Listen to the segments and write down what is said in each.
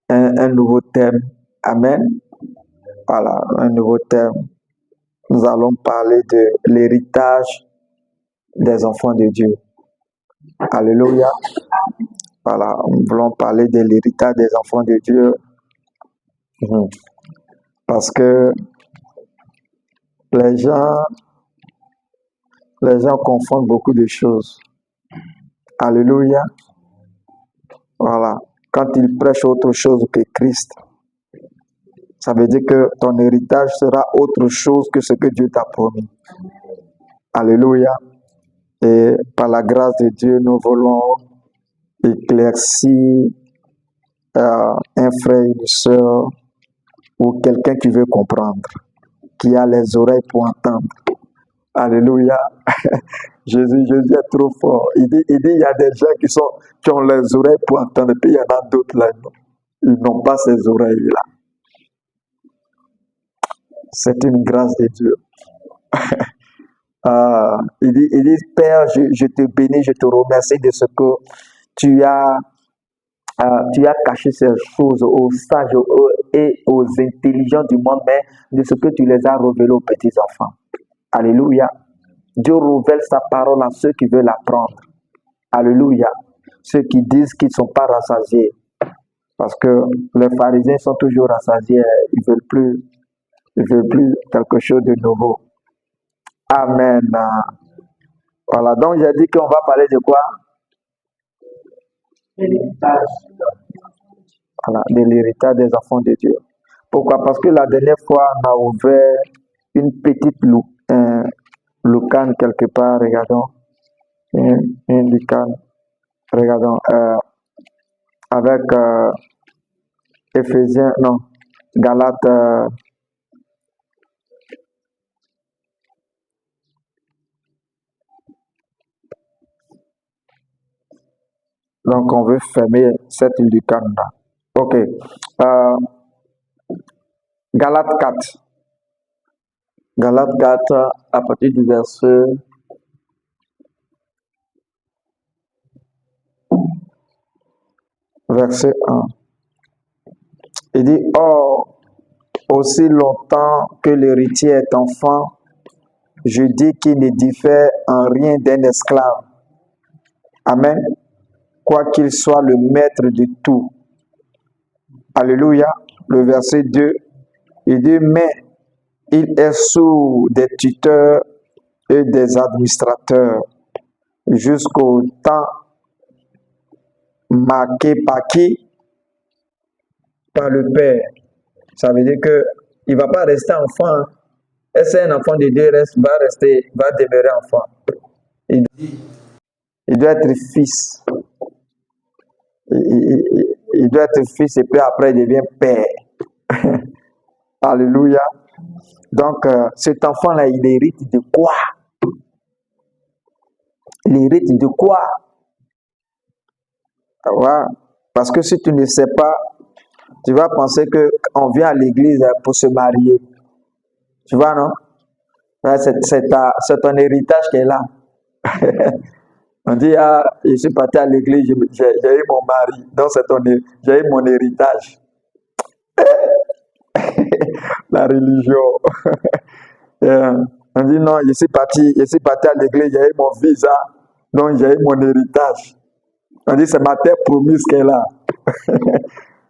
un nouveau thème. Amen. Voilà, un nouveau thème. Nous allons parler de l'héritage des enfants de Dieu. Alléluia. Voilà, nous voulons parler de l'héritage des enfants de Dieu. Parce que les gens confondent beaucoup de choses. Alléluia. Voilà. Quand ils prêchent autre chose que Christ, ça veut dire que ton héritage sera autre chose que ce que Dieu t'a promis. Alléluia. Et par la grâce de Dieu, nous voulons éclaircir un frère, une soeur ou quelqu'un qui veut comprendre, qui a les oreilles pour entendre. Alléluia. Jésus est trop fort. Il dit, il y a des gens qui ont les oreilles pour entendre, et puis il y en a d'autres là, ils n'ont pas ces oreilles-là. C'est une grâce de Dieu. Il dit, Père, je te bénis, je te remercie de ce que tu as caché ces choses aux sages et aux intelligents du monde, mais de ce que tu les as révélés aux petits-enfants. Alléluia. Dieu révèle sa parole à ceux qui veulent apprendre. Alléluia. Ceux qui disent qu'ils ne sont pas rassasiés. Parce que les pharisiens sont toujours rassasiés. Ils ne veulent plus quelque chose de nouveau. Amen. Voilà. Donc, j'ai dit qu'on va parler de quoi? Voilà, de l'héritage des enfants de Dieu. Pourquoi? Parce que la dernière fois, on a ouvert une petite lucane quelque part, regardons. Une lucane, regardons, avec Éphésiens, non, Galates. Donc, on veut fermer cette lucane-là. Ok. Galates 4. Galates 4, à partir du verset 1. Il dit, or, aussi longtemps que l'héritier est enfant, je dis qu'il ne diffère en rien d'un esclave. Amen. Quoiqu'il soit le maître de tout. Alléluia. Le verset 2, il dit, mais il est sous des tuteurs et des administrateurs jusqu'au temps marqué par qui? Par le Père. Ça veut dire qu'il ne va pas rester enfant. Est-ce un enfant de Dieu va demeurer enfant? Il doit être fils. Il doit être fils et puis après il devient père. Alléluia. Donc, cet enfant-là, il hérite de quoi? Il hérite de quoi? Ouais. Parce que si tu ne sais pas, tu vas penser qu'on vient à l'église pour se marier. Tu vois, non? Ouais, c'est ton héritage qui est là. On dit, ah, je suis parti à l'église, j'ai eu mon mari. Donc, j'ai eu mon héritage. La religion. On dit, non, je suis parti à l'église, j'ai eu mon visa. Donc, j'ai eu mon héritage. On dit, c'est ma terre promise qui est là.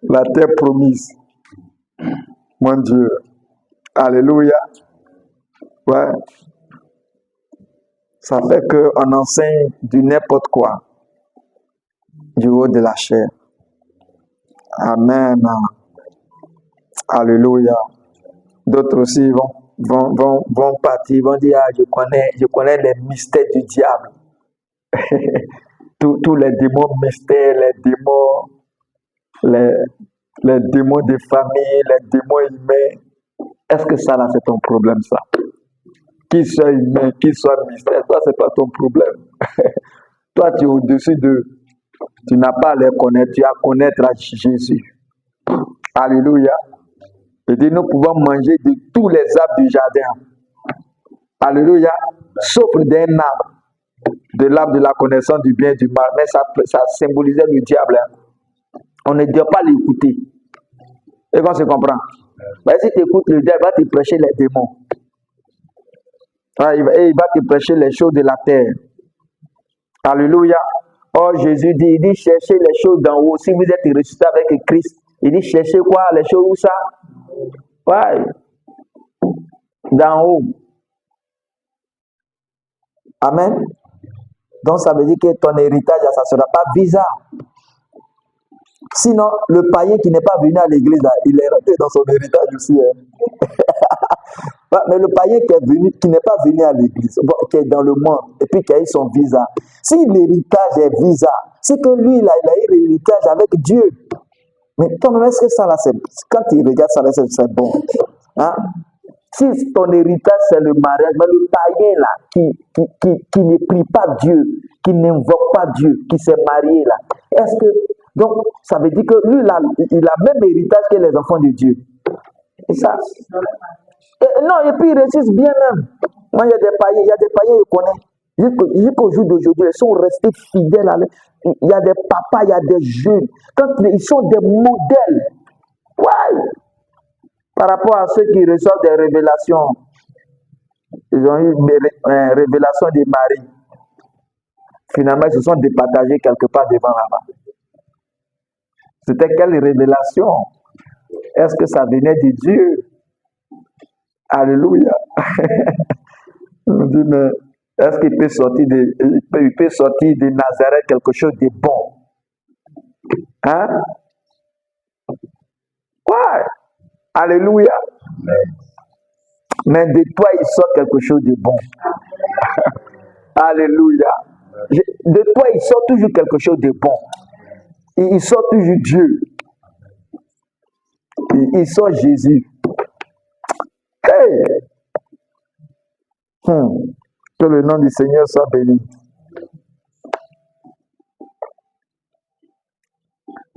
La terre promise. Mon Dieu. Alléluia. Ouais. Ça fait qu'on enseigne du n'importe quoi. Du haut de la chair. Amen. Alléluia. D'autres aussi vont partir, vont dire, ah, je connais les mystères du diable. Tous les démons mystères, les démons de famille, les démons humains. Est-ce que ça là c'est ton problème ça? Qu'il soit humain, qu'il soit mystère, ça c'est pas ton problème. Toi tu es au-dessus tu n'as pas à les connaître, tu as à connaître à Jésus. Alléluia. Il dit, nous pouvons manger de tous les arbres du jardin. Alléluia. Sauf d'un arbre. De l'arbre de la connaissance du bien et du mal. Mais ça symbolisait le diable. On ne doit pas l'écouter. Et qu'on se comprend. Mais si tu écoutes le diable, il va te prêcher les démons. Il va te prêcher les choses de la terre. Alléluia. Oh, Jésus dit, cherchez les choses d'en haut. Si vous êtes ressuscité avec Christ, il dit, cherchez quoi? Les choses où ça? Ouais. D'en haut. Amen. Donc, ça veut dire que ton héritage, ça ne sera pas bizarre. Sinon, le païen qui n'est pas venu à l'église, il est rentré dans son héritage aussi. Mais le païen qui n'est pas venu à l'église, qui est dans le monde, et puis qui a eu son visa, si l'héritage est visa, c'est que lui, il a eu l'héritage avec Dieu. Mais toi-même, est-ce que ça, là, quand tu regardes ça, là, c'est bon? Hein? Si ton héritage, c'est le mariage, mais le païen, là, qui ne prie pas Dieu, qui n'invoque pas Dieu, qui s'est marié, là, est-ce que... Donc, ça veut dire que lui, là, il a même héritage que les enfants de Dieu. Et ça... non, et puis ils réussissent bien même. Moi, il y a des païens, je connais. Jusqu'au jour d'aujourd'hui, ils sont restés fidèles. Il y a des papas, il y a des jeunes. Quand ils sont des modèles. Ouais. Par rapport à ceux qui reçoivent des révélations. Ils ont eu une révélation de Marie. Finalement, ils se sont départagés quelque part devant là-bas. C'était quelle révélation? Est-ce que ça venait de Dieu? Alléluia. On dit, mais est-ce qu'il peut sortir de Nazareth quelque chose de bon? Hein? Ouais. Alléluia. Mais de toi, il sort quelque chose de bon. Alléluia. De toi, il sort toujours quelque chose de bon. Il sort toujours Dieu. Il sort Jésus. Hey! Que le nom du Seigneur soit béni.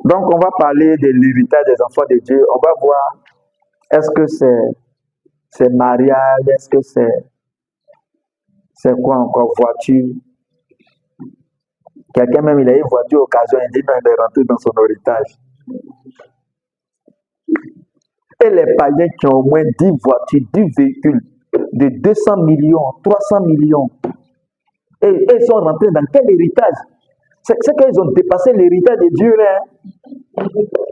Donc, on va parler de l'héritage des enfants de Dieu. On va voir, est-ce que c'est mariage, est-ce que c'est quoi encore, voiture? Quelqu'un même, il a eu voiture occasion, il dit non, il est rentré dans son héritage. Et les païens qui ont au moins 10 voitures, 10 véhicules de 200 millions, 300 millions, et ils sont rentrés dans quel héritage? C'est qu'ils ont dépassé l'héritage de Dieu. Là.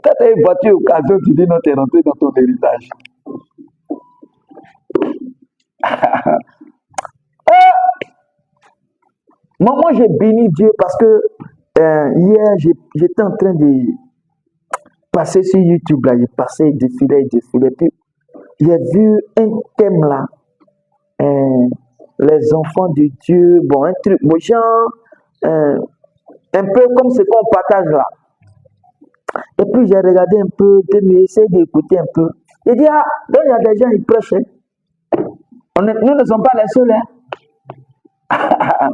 Quand tu as une voiture occasion, tu dis non, tu es rentré dans ton héritage. Moi, j'ai béni Dieu parce que hier, j'étais en train de passer sur YouTube, là, j'ai passé, défilé, puis j'ai vu un thème là, les enfants de Dieu, bon, un truc, bon, genre, un peu comme ce qu'on partage là. Et puis j'ai regardé un peu, j'ai essayé d'écouter un peu. J'ai dit, ah, donc il y a des gens qui prêchent. Nous ne sommes pas les seuls. Hein?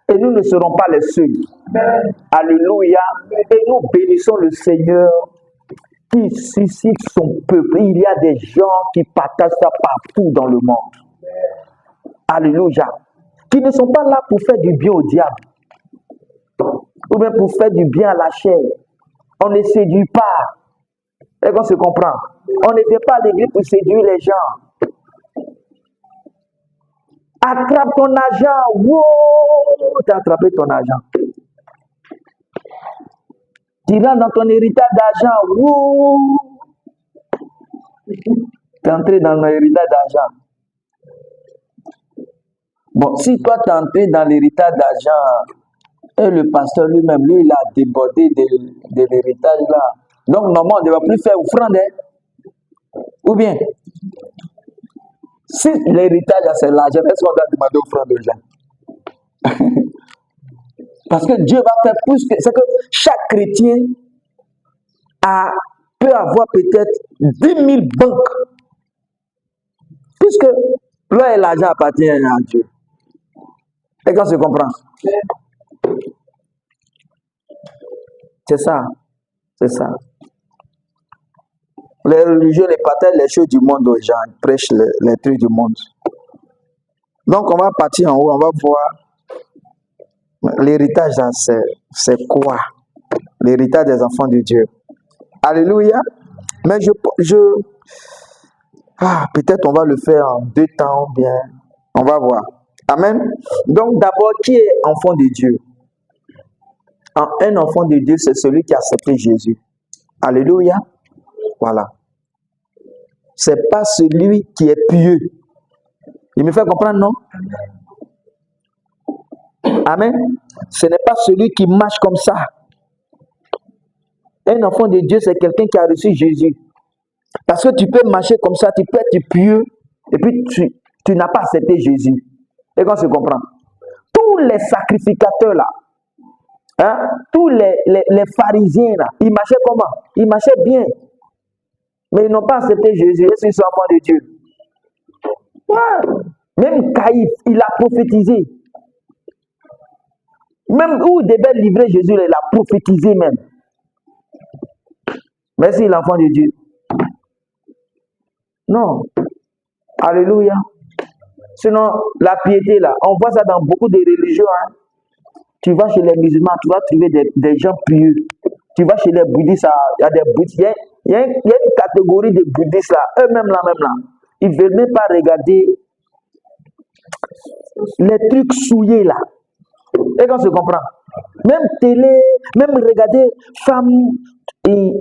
Et nous ne serons pas les seuls. Alléluia. Et nous bénissons le Seigneur qui suscite son peuple. Il y a des gens qui partagent ça partout dans le monde. Alléluia. Qui ne sont pas là pour faire du bien au diable. Ou bien pour faire du bien à la chair. On ne séduit pas. Et qu'on se comprend. On ne vient pas à l'église pour séduire les gens. Attrape ton argent. Wow, tu as attrapé ton argent. Tu rentres dans ton héritage d'argent. Wow. Tu es entré dans l'héritage d'argent. Bon, si toi tu es entré dans l'héritage d'argent, et le pasteur lui-même, lui, il a débordé de l'héritage là. Donc, normalement, on ne va plus faire offrande. Hein? Ou bien, si l'héritage, c'est l'argent, est-ce qu'on doit demander offrande aux gens? Parce que Dieu va faire plus que... C'est que chaque chrétien peut avoir peut-être 10 000 banques. Puisque là, l'argent appartient à Dieu. Et quand se comprend? C'est ça. C'est ça. Les religieux, les partagent les choses du monde aux gens. Ils prêchent les trucs du monde. Donc, on va partir en haut. On va voir l'héritage, c'est quoi? L'héritage des enfants de Dieu. Alléluia. Mais peut-être on va le faire en 2 temps, bien, on va voir. Amen. Donc d'abord, qui est enfant de Dieu? Un enfant de Dieu, c'est celui qui a accepté Jésus. Alléluia. Voilà. C'est pas celui qui est pieux. Il me fait comprendre, non? Amen. Ce n'est pas celui qui marche comme ça. Un enfant de Dieu, c'est quelqu'un qui a reçu Jésus. Parce que tu peux marcher comme ça, tu peux être pieux, et puis tu n'as pas accepté Jésus. Et quand se comprend? Tous les sacrificateurs là, hein, tous les pharisiens là, ils marchaient comment? Ils marchaient bien. Mais ils n'ont pas accepté Jésus. Est-ce qu'ils sont enfants de Dieu? Ouais. Même Caïphe, il a prophétisé. Même où il devait livrer Jésus, il a prophétisé même. Mais c'est l'enfant de Dieu. Non. Alléluia. Sinon, la piété là, on voit ça dans beaucoup de religions. Hein. Tu vas chez les musulmans, tu vas trouver des gens pieux. Tu vas chez les bouddhistes, il y a des bouddhistes. Il y a une catégorie de bouddhistes là, eux-mêmes là, ils ne veulent même pas regarder les trucs souillés là. Et quand on se comprend, même télé, même regarder femmes, il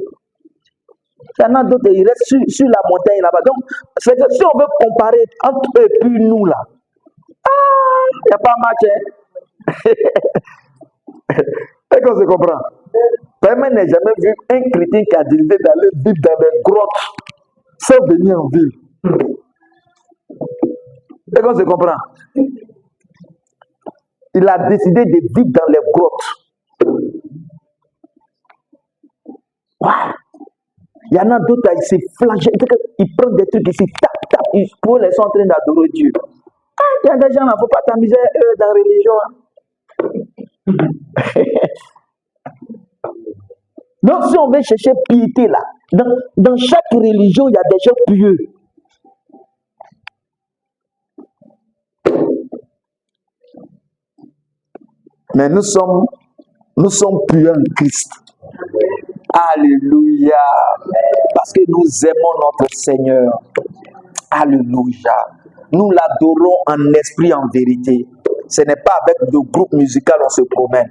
y en a d'autres, ils restent sur la montagne là-bas. Donc, c'est que si on veut comparer entre eux et puis nous là, il n'y a pas match. Hein? Et qu'on se comprend. Vraiment, n'a jamais vu un chrétien qui a décidé d'aller vivre dans les grottes sans venir en ville. Et qu'on se comprend. Il a décidé de vivre dans les grottes. Ouais. Il y en a d'autres, ils se flagellent, ils prennent des trucs ici, tap, ils pour les sont en train d'adorer Dieu. Il y a des gens là, il ne faut pas t'amuser dans la religion. Donc, si on veut chercher piété là, dans chaque religion, il y a des gens pieux. Mais nous sommes pieux en Christ. Alléluia. Parce que nous aimons notre Seigneur. Alléluia. Nous l'adorons en esprit, en vérité. Ce n'est pas avec de groupe musical on se promène.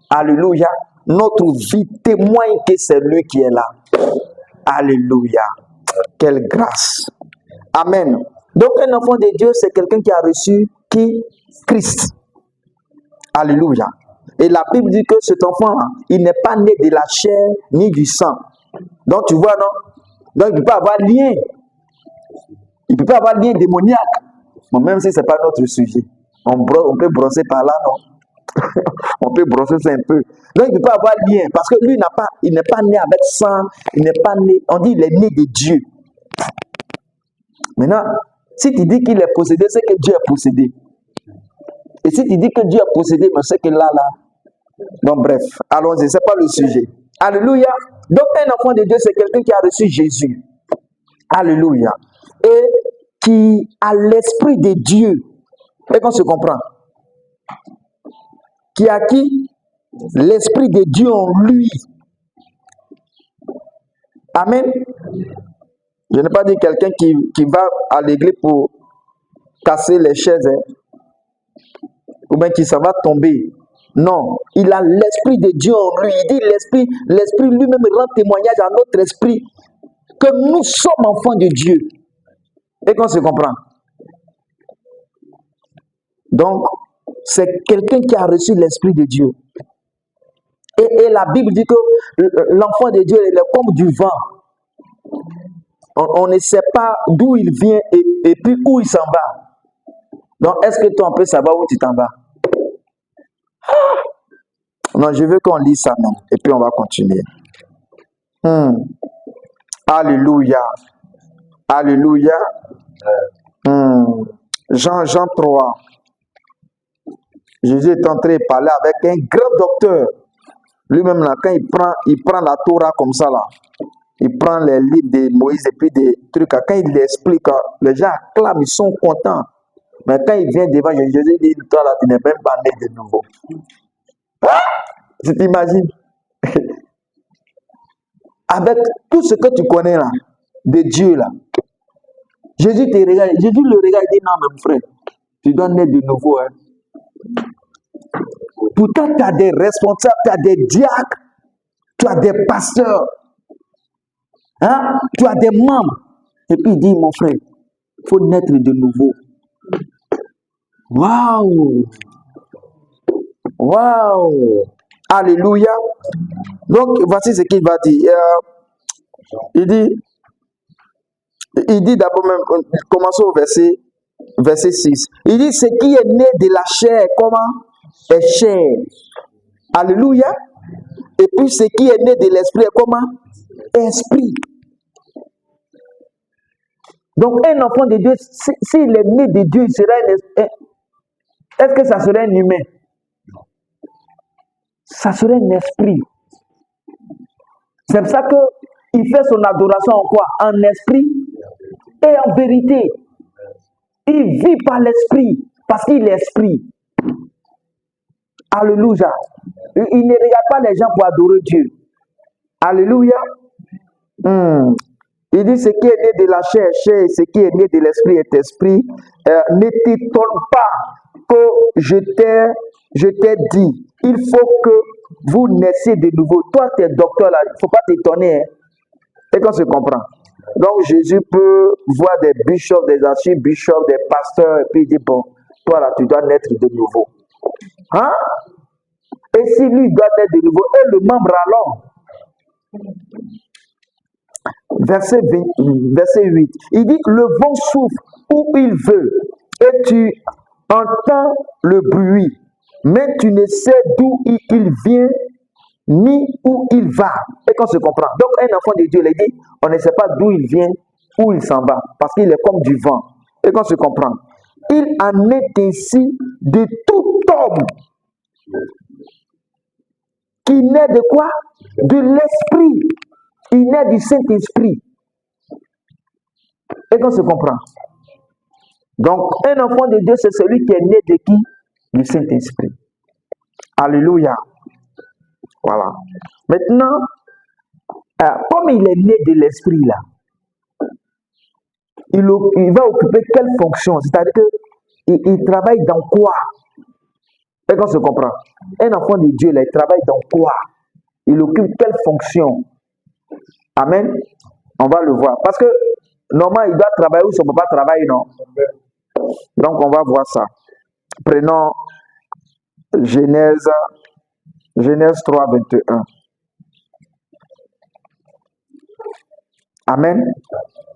Alléluia. Notre vie témoigne que c'est lui qui est là. Alléluia. Quelle grâce. Amen. Donc un enfant de Dieu, c'est quelqu'un qui a reçu qui? Christ. Alléluia. Et la Bible dit que cet enfant-là, il n'est pas né de la chair ni du sang. Donc tu vois, non? Donc il ne peut pas avoir lien. Il ne peut pas avoir lien démoniaque. Bon, même si ce n'est pas notre sujet. On peut brosser par là, non? On peut brosser ça un peu. Donc il ne peut pas avoir lien. Parce que lui, il n'est pas né avec sang. Il n'est pas né. On dit qu'il est né de Dieu. Maintenant, si tu dis qu'il est possédé, c'est que Dieu est possédé. Et si tu dis que Dieu est possédé, mais c'est que là. Donc bref, allons-y, ce n'est pas le sujet. Alléluia. Donc un enfant de Dieu, c'est quelqu'un qui a reçu Jésus. Alléluia. Et qui a l'esprit de Dieu. Et qu'on se comprend. Qui a qui? L'esprit de Dieu en lui. Amen. Je n'ai pas dit quelqu'un qui va à l'église pour casser les chaises. Hein, ou bien qui s'en va tomber. Non, il a l'esprit de Dieu en lui. Il dit l'esprit lui-même rend témoignage à notre esprit que nous sommes enfants de Dieu. Et qu'on se comprend. Donc, c'est quelqu'un qui a reçu l'esprit de Dieu. Et la Bible dit que l'enfant de Dieu, il est comme du vent. On ne sait pas d'où il vient et puis où il s'en va. Donc, est-ce que toi, on peut savoir où tu t'en vas? Non, je veux qu'on lise ça, non. Et puis, on va continuer. Alléluia. Alléluia. Jean 3. Jésus est entré parler avec un grand docteur. Lui-même, là, quand il prend la Torah comme ça, là, il prend les livres de Moïse et puis des trucs. Quand il explique, les gens acclament, ils sont contents. Mais quand il vient devant Jésus, il dit, toi là, tu n'es même pas né de nouveau. Tu t'imagines? avec tout ce que tu connais là, de Dieu là. Jésus te regarde, Jésus le regarde et dit non, mon frère, tu dois naître de nouveau. Hein. Pourtant, tu as des responsables, tu as des diacres, tu as des pasteurs, hein? Tu as des membres. Et puis il dit, mon frère, il faut naître de nouveau. Waouh! Waouh! Alléluia! Donc, voici ce qu'il va dire. Il dit d'abord même, commençons au verset 6. Il dit, ce qui est né de la chair, comment? Est chair. Alléluia. Et puis ce qui est né de l'esprit est comment? Esprit. Donc un enfant de Dieu, s'il est né de Dieu, il serait est-ce que ça serait un humain? Ça serait un esprit. C'est pour ça qu'il fait son adoration en quoi? En esprit et en vérité. Il vit par l'esprit parce qu'il est esprit. Alléluia. Il ne regarde pas les gens pour adorer Dieu. Alléluia. Il dit ce qui est né de la chair, chair, ce qui est né de l'esprit est esprit. Ne t'étonne pas que je t'ai dit, il faut que vous naissiez de nouveau. Toi, tu es docteur là, il ne faut pas t'étonner. Hein. Et qu'on se comprend. Donc Jésus peut voir des bishops, des archibishops, des pasteurs, et puis il dit, bon, toi là, tu dois naître de nouveau. Hein? Et si lui doit naître de nouveau, et le membre alors? Verset 8, il dit, le vent souffle où il veut, et tu entends le bruit, mais tu ne sais d'où il vient, ni où il va. Et qu'on se comprend. Donc un enfant de Dieu, il dit, on ne sait pas d'où il vient, où il s'en va, parce qu'il est comme du vent. Et qu'on se comprend. Il en est ainsi de tout homme qui naît de quoi? De l'esprit. Il naît du Saint-Esprit. Et qu'on se comprend. Donc, un enfant de Dieu, c'est celui qui est né de qui? Du Saint-Esprit. Alléluia. Voilà. Maintenant, comme il est né de l'Esprit, là, il va occuper quelle fonction? C'est-à-dire qu'il travaille dans quoi? Et qu'on se comprend. Un enfant de Dieu, là, il travaille dans quoi? Il occupe quelle fonction? Amen. On va le voir. Parce que, normalement, il doit travailler où son papa travaille, non? Donc, on va voir ça. Prenons Genèse 3, 21. Amen.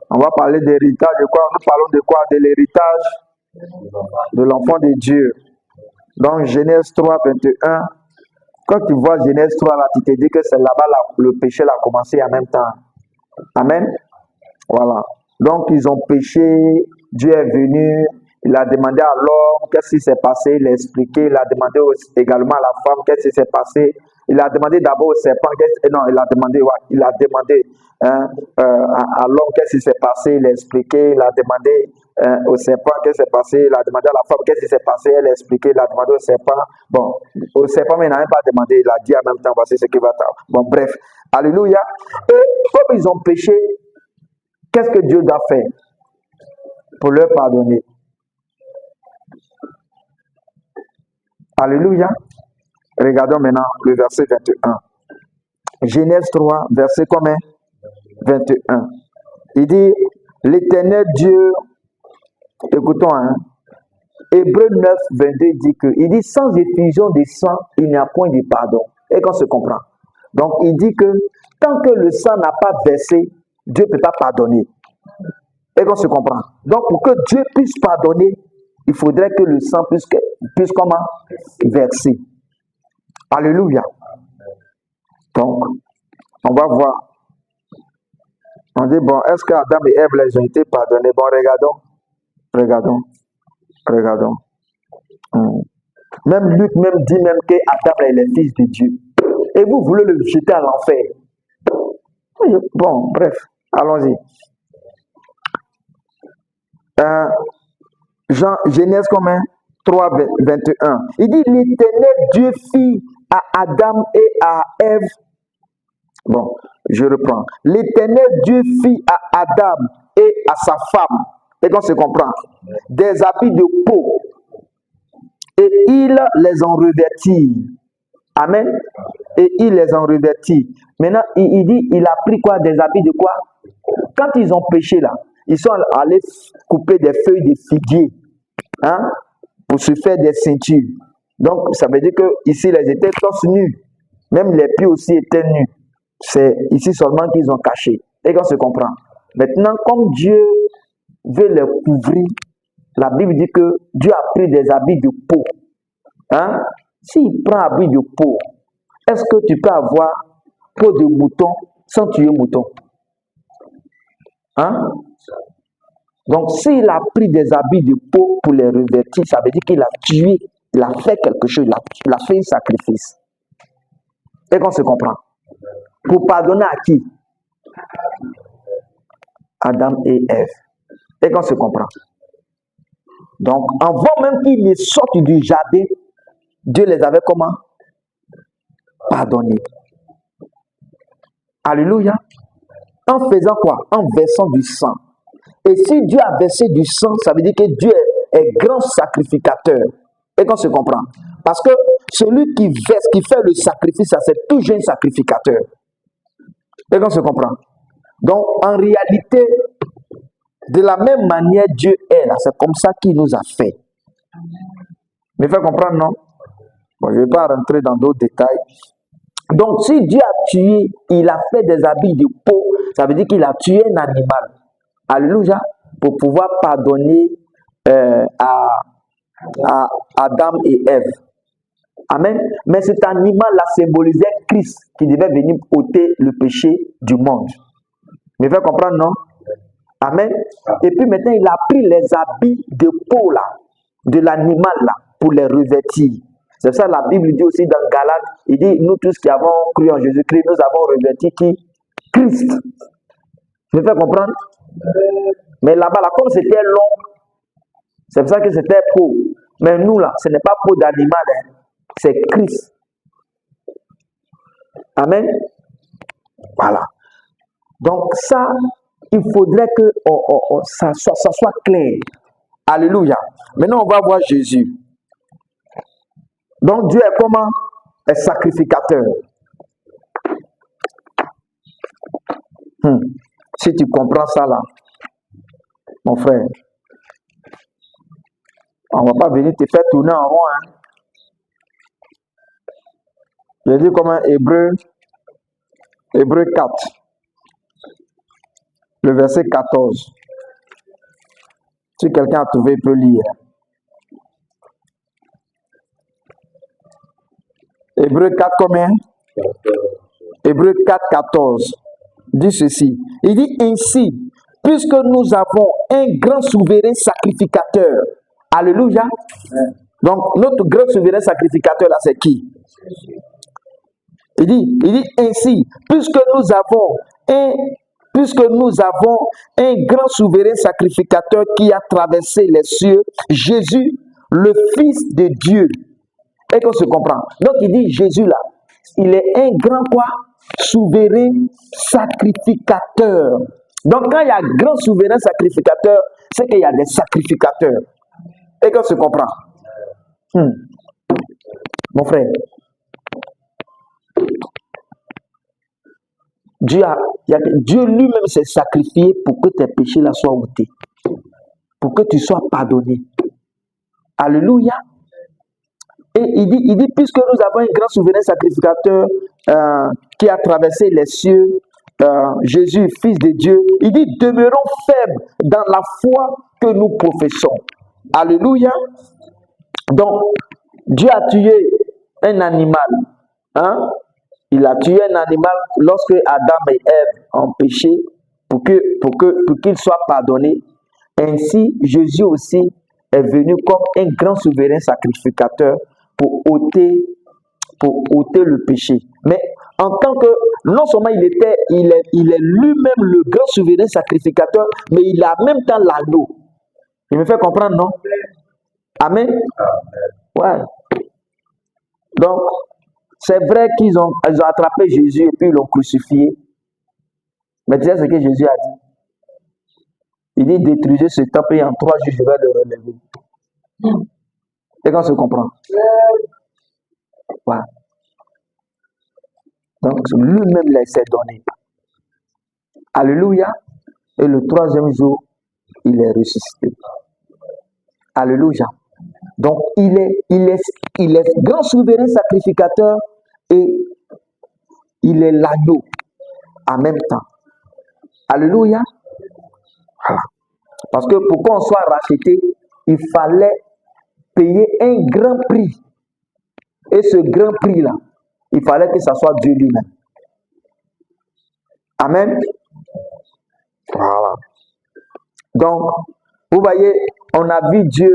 On va parler d'héritage. De quoi? Nous parlons de quoi? De l'héritage de l'enfant de Dieu. Donc, Genèse 3, 21. Quand tu vois Genèse 3, là, tu te dis que c'est là-bas le péché a commencé en même temps. Amen. Voilà. Donc, ils ont péché. Dieu est venu. Il a demandé à l'homme qu'est-ce qui s'est passé. Il a expliqué. Il a demandé également à la femme qu'est-ce qui s'est passé. Il a demandé d'abord au serpent. Non, il a demandé à l'homme qu'est-ce qui s'est passé. Il a expliqué. Il a demandé au serpent qu'est-ce qui s'est passé. Il a demandé à la femme qu'est-ce qui s'est passé. Elle a expliqué. Il a demandé au serpent. Bon, au serpent, mais il n'a même pas demandé. Il a dit en même temps, voici ce qui va t'avoir. Bon, bref. Alléluia. Et comme ils ont péché, qu'est-ce que Dieu doit faire pour leur pardonner? Alléluia. Regardons maintenant le verset 21. Genèse 3, verset combien? 21. Il dit, l'Éternel Dieu, écoutons, hein, Hébreux 9, 22 dit que, il dit, sans effusion de sang, il n'y a point de pardon. Et qu'on se comprend. Donc, il dit que, tant que le sang n'a pas versé, Dieu ne peut pas pardonner. Et qu'on se comprend. Donc, pour que Dieu puisse pardonner, il faudrait que le sang puisse comment? Verser. Alléluia. Donc, on va voir. On dit, bon, est-ce que Adam et Ève, ils ont été pardonnés? Bon, regardons. Même Luc dit même que Adam est le fils de Dieu. Et vous voulez le jeter à l'enfer. Bon, bref, allons-y. Genèse combien? 3, 21. Il dit, l'Éternel Dieu fit à Adam et à Ève Bon, je reprends. L'Éternel Dieu fit à Adam et à sa femme, et qu'on se comprend, des habits de peau, et il les en revêtit. Amen. Et il les en revêtit. Maintenant, il dit, il a pris quoi? Des habits de quoi? Quand ils ont péché là, ils sont allés couper des feuilles de figuier, hein, pour se faire des ceintures. Donc, ça veut dire que ici, ils étaient tous nus. Même les pieds aussi étaient nus. C'est ici seulement qu'ils ont caché. Et qu'on se comprend. Maintenant, comme Dieu veut les couvrir, la Bible dit que Dieu a pris des habits de peau. Hein? S'il prend habit de peau, est-ce que tu peux avoir peau de mouton sans tuer mouton? Hein? Donc, s'il a pris des habits de peau pour les revêtir, ça veut dire qu'il a tué, il a fait quelque chose, il a fait un sacrifice. Et qu'on se comprend. Pour pardonner à qui? Adam et Ève. Et qu'on se comprend. Donc, avant même qu'ils ne sortent du jardin, Dieu les avait comment? Pardonnés. Alléluia. En faisant quoi? En versant du sang. Et si Dieu a versé du sang, ça veut dire que Dieu est grand sacrificateur. Et qu'on se comprend. Parce que celui qui verse, qui fait le sacrifice, ça c'est toujours un sacrificateur. Et qu'on se comprend. Donc, en réalité, de la même manière, Dieu est là. C'est comme ça qu'il nous a fait. Me fait comprendre, non? Bon, je ne vais pas rentrer dans d'autres détails. Donc, si Dieu a tué, il a fait des habits de peau, ça veut dire qu'il a tué un animal. Alléluia. Pour pouvoir pardonner à Adam et Ève. Amen. Mais cet animal-là symbolisait Christ qui devait venir ôter le péché du monde. Me fait comprendre, non? Amen. Et puis maintenant, il a pris les habits de peau là, de l'animal là, pour les revêtir. C'est ça la Bible dit aussi dans Galates, il dit, nous tous qui avons cru en Jésus-Christ, nous avons revêti qui? Christ. Me fait comprendre? Mais là-bas, là, comme c'était long, c'est pour ça que c'était peau. Mais nous là, ce n'est pas peau d'animal, hein, c'est Christ. Amen. Voilà. Donc ça, il faudrait que ça soit clair. Alléluia. Maintenant, on va voir Jésus. Donc Dieu est comment? Est sacrificateur. Si tu comprends ça là, mon frère, on ne va pas venir te faire tourner en rond. Hein. Je dis comment Hébreu 4, le verset 14. Si quelqu'un a trouvé, il peut lire. Hébreu 4 combien? Hébreu 4, 14. Dit ceci. Il dit ainsi, puisque nous avons un grand souverain sacrificateur. Alléluia. Donc, notre grand souverain sacrificateur là, c'est qui? Il dit ainsi, puisque nous avons un grand souverain sacrificateur qui a traversé les cieux, Jésus, le Fils de Dieu. Et qu'on se comprend. Donc il dit Jésus là, il est un grand quoi? Souverain sacrificateur. Donc quand il y a grand souverain sacrificateur, c'est qu'il y a des sacrificateurs. Et qu'on se comprend. Mon frère, Dieu lui-même s'est sacrifié pour que tes péchés là soient ôtés. Pour que tu sois pardonné. Alléluia. Et il dit, puisque nous avons un grand souverain sacrificateur qui a traversé les cieux, Jésus, Fils de Dieu, il dit, demeurons faibles dans la foi que nous professons. Alléluia. Donc, Dieu a tué un animal. Hein? Il a tué un animal lorsque Adam et Ève ont péché pour qu'ils soient pardonnés. Ainsi, Jésus aussi est venu comme un grand souverain sacrificateur pour ôter le péché. Mais en tant que, non seulement il est lui-même le grand souverain sacrificateur, mais il a en même temps l'anneau. Il me fait comprendre, non? Amen? Ouais. Donc, c'est vrai qu'ils ont attrapé Jésus et puis ils l'ont crucifié. Mais tu sais ce que Jésus a dit? Il dit détruisez ce temple et en 3 jours je vais le relever. Et quand on se comprend? Voilà. Donc lui-même s'est donné. Alléluia. Et le 3e jour, il est ressuscité. Alléluia. Donc il est grand souverain sacrificateur et il est l'agneau en même temps. Alléluia. Voilà. Parce que pour qu'on soit racheté, il fallait payer un grand prix. Et ce grand prix-là, il fallait que ce soit Dieu lui-même. Amen. Voilà. Donc, vous voyez, on a vu Dieu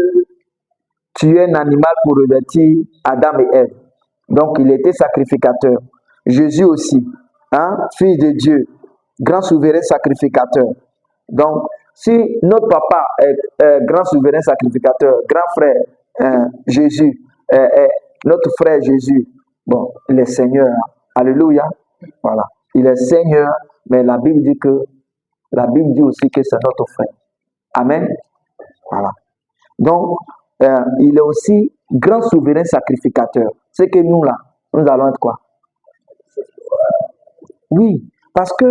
tuer un animal pour revêtir Adam et Ève. Donc, il était sacrificateur. Jésus aussi, hein, fils de Dieu, grand souverain sacrificateur. Donc, si notre papa est grand souverain sacrificateur, grand frère Jésus, notre frère Jésus, bon, il est Seigneur. Alléluia. Voilà. Il est Seigneur, mais la Bible dit aussi que c'est notre frère. Amen. Voilà. Donc, il est aussi grand souverain sacrificateur. C'est que nous, là, nous allons être quoi? Oui, parce que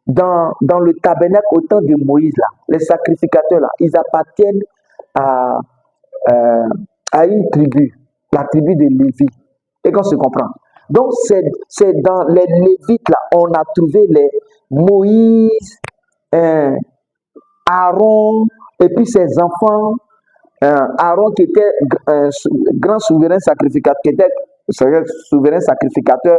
dans le tabernacle, au temps de Moïse, là, les sacrificateurs, là, ils appartiennent à une tribu, la tribu de Lévi. Et qu'on se comprend. Donc, c'est dans les Lévites, là, on a trouvé les Moïse, Aaron, et puis ses enfants. Aaron qui était grand souverain sacrificateur,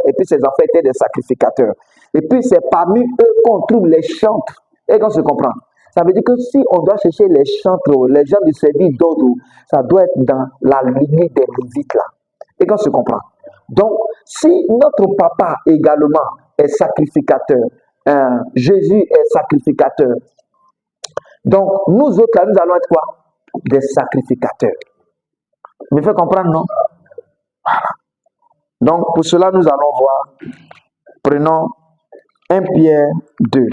et puis ses enfants étaient des sacrificateurs. Et puis c'est parmi eux qu'on trouve les chantres. Et qu'on se comprend. Ça veut dire que si on doit chercher les chantres, les gens du service d'ordre, ça doit être dans la lignée des Lévites là. Et qu'on se comprend. Donc, si notre papa également est sacrificateur, Jésus est sacrificateur, donc nous autres là, nous allons être quoi? Des sacrificateurs. Me fait comprendre, non? Voilà. Donc, pour cela, nous allons voir. Prenons 1 Pierre 2.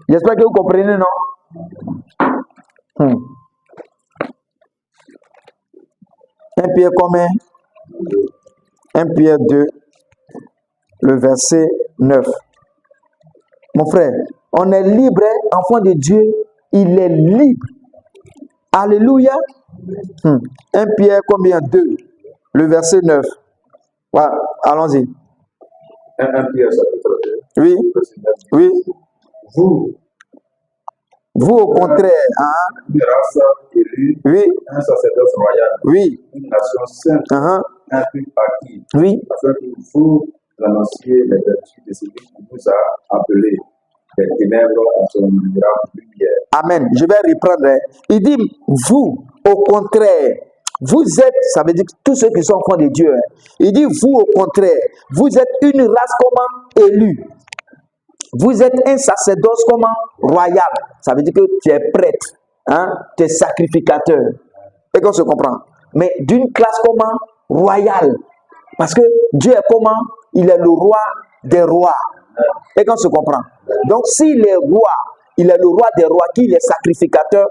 J'espère que vous comprenez, non? 1 Pierre combien? 1 Pierre 2, le verset 9. Mon frère, on est libre, enfant de Dieu, il est libre. Alléluia. 1 Pierre combien? 2, le verset 9. Voilà, allons-y. 1 Pierre chapitre 2. Oui. Oui. Vous au contraire, hein? Une race élue, Oui. un sacerdoce royal, Oui. une nation sainte, un peuple acquis, Oui. afin que vous annonciez les vertus de celui qui vous a appelé des ténèbres à son admirable lumière. Amen. Je vais reprendre. Il dit, vous, au contraire, vous êtes, ça veut dire que tous ceux qui sont enfants de Dieu, il dit, vous, au contraire, vous êtes une race comment? Élue. Vous êtes un sacerdoce comment? Royal. Ça veut dire que tu es prêtre, hein? Tu es sacrificateur. Et qu'on se comprend. Mais d'une classe comment? Royale. Parce que Dieu est comment? Il est le roi des rois. Et qu'on se comprend. Donc s'il est roi, il est le roi des rois, qui est sacrificateur.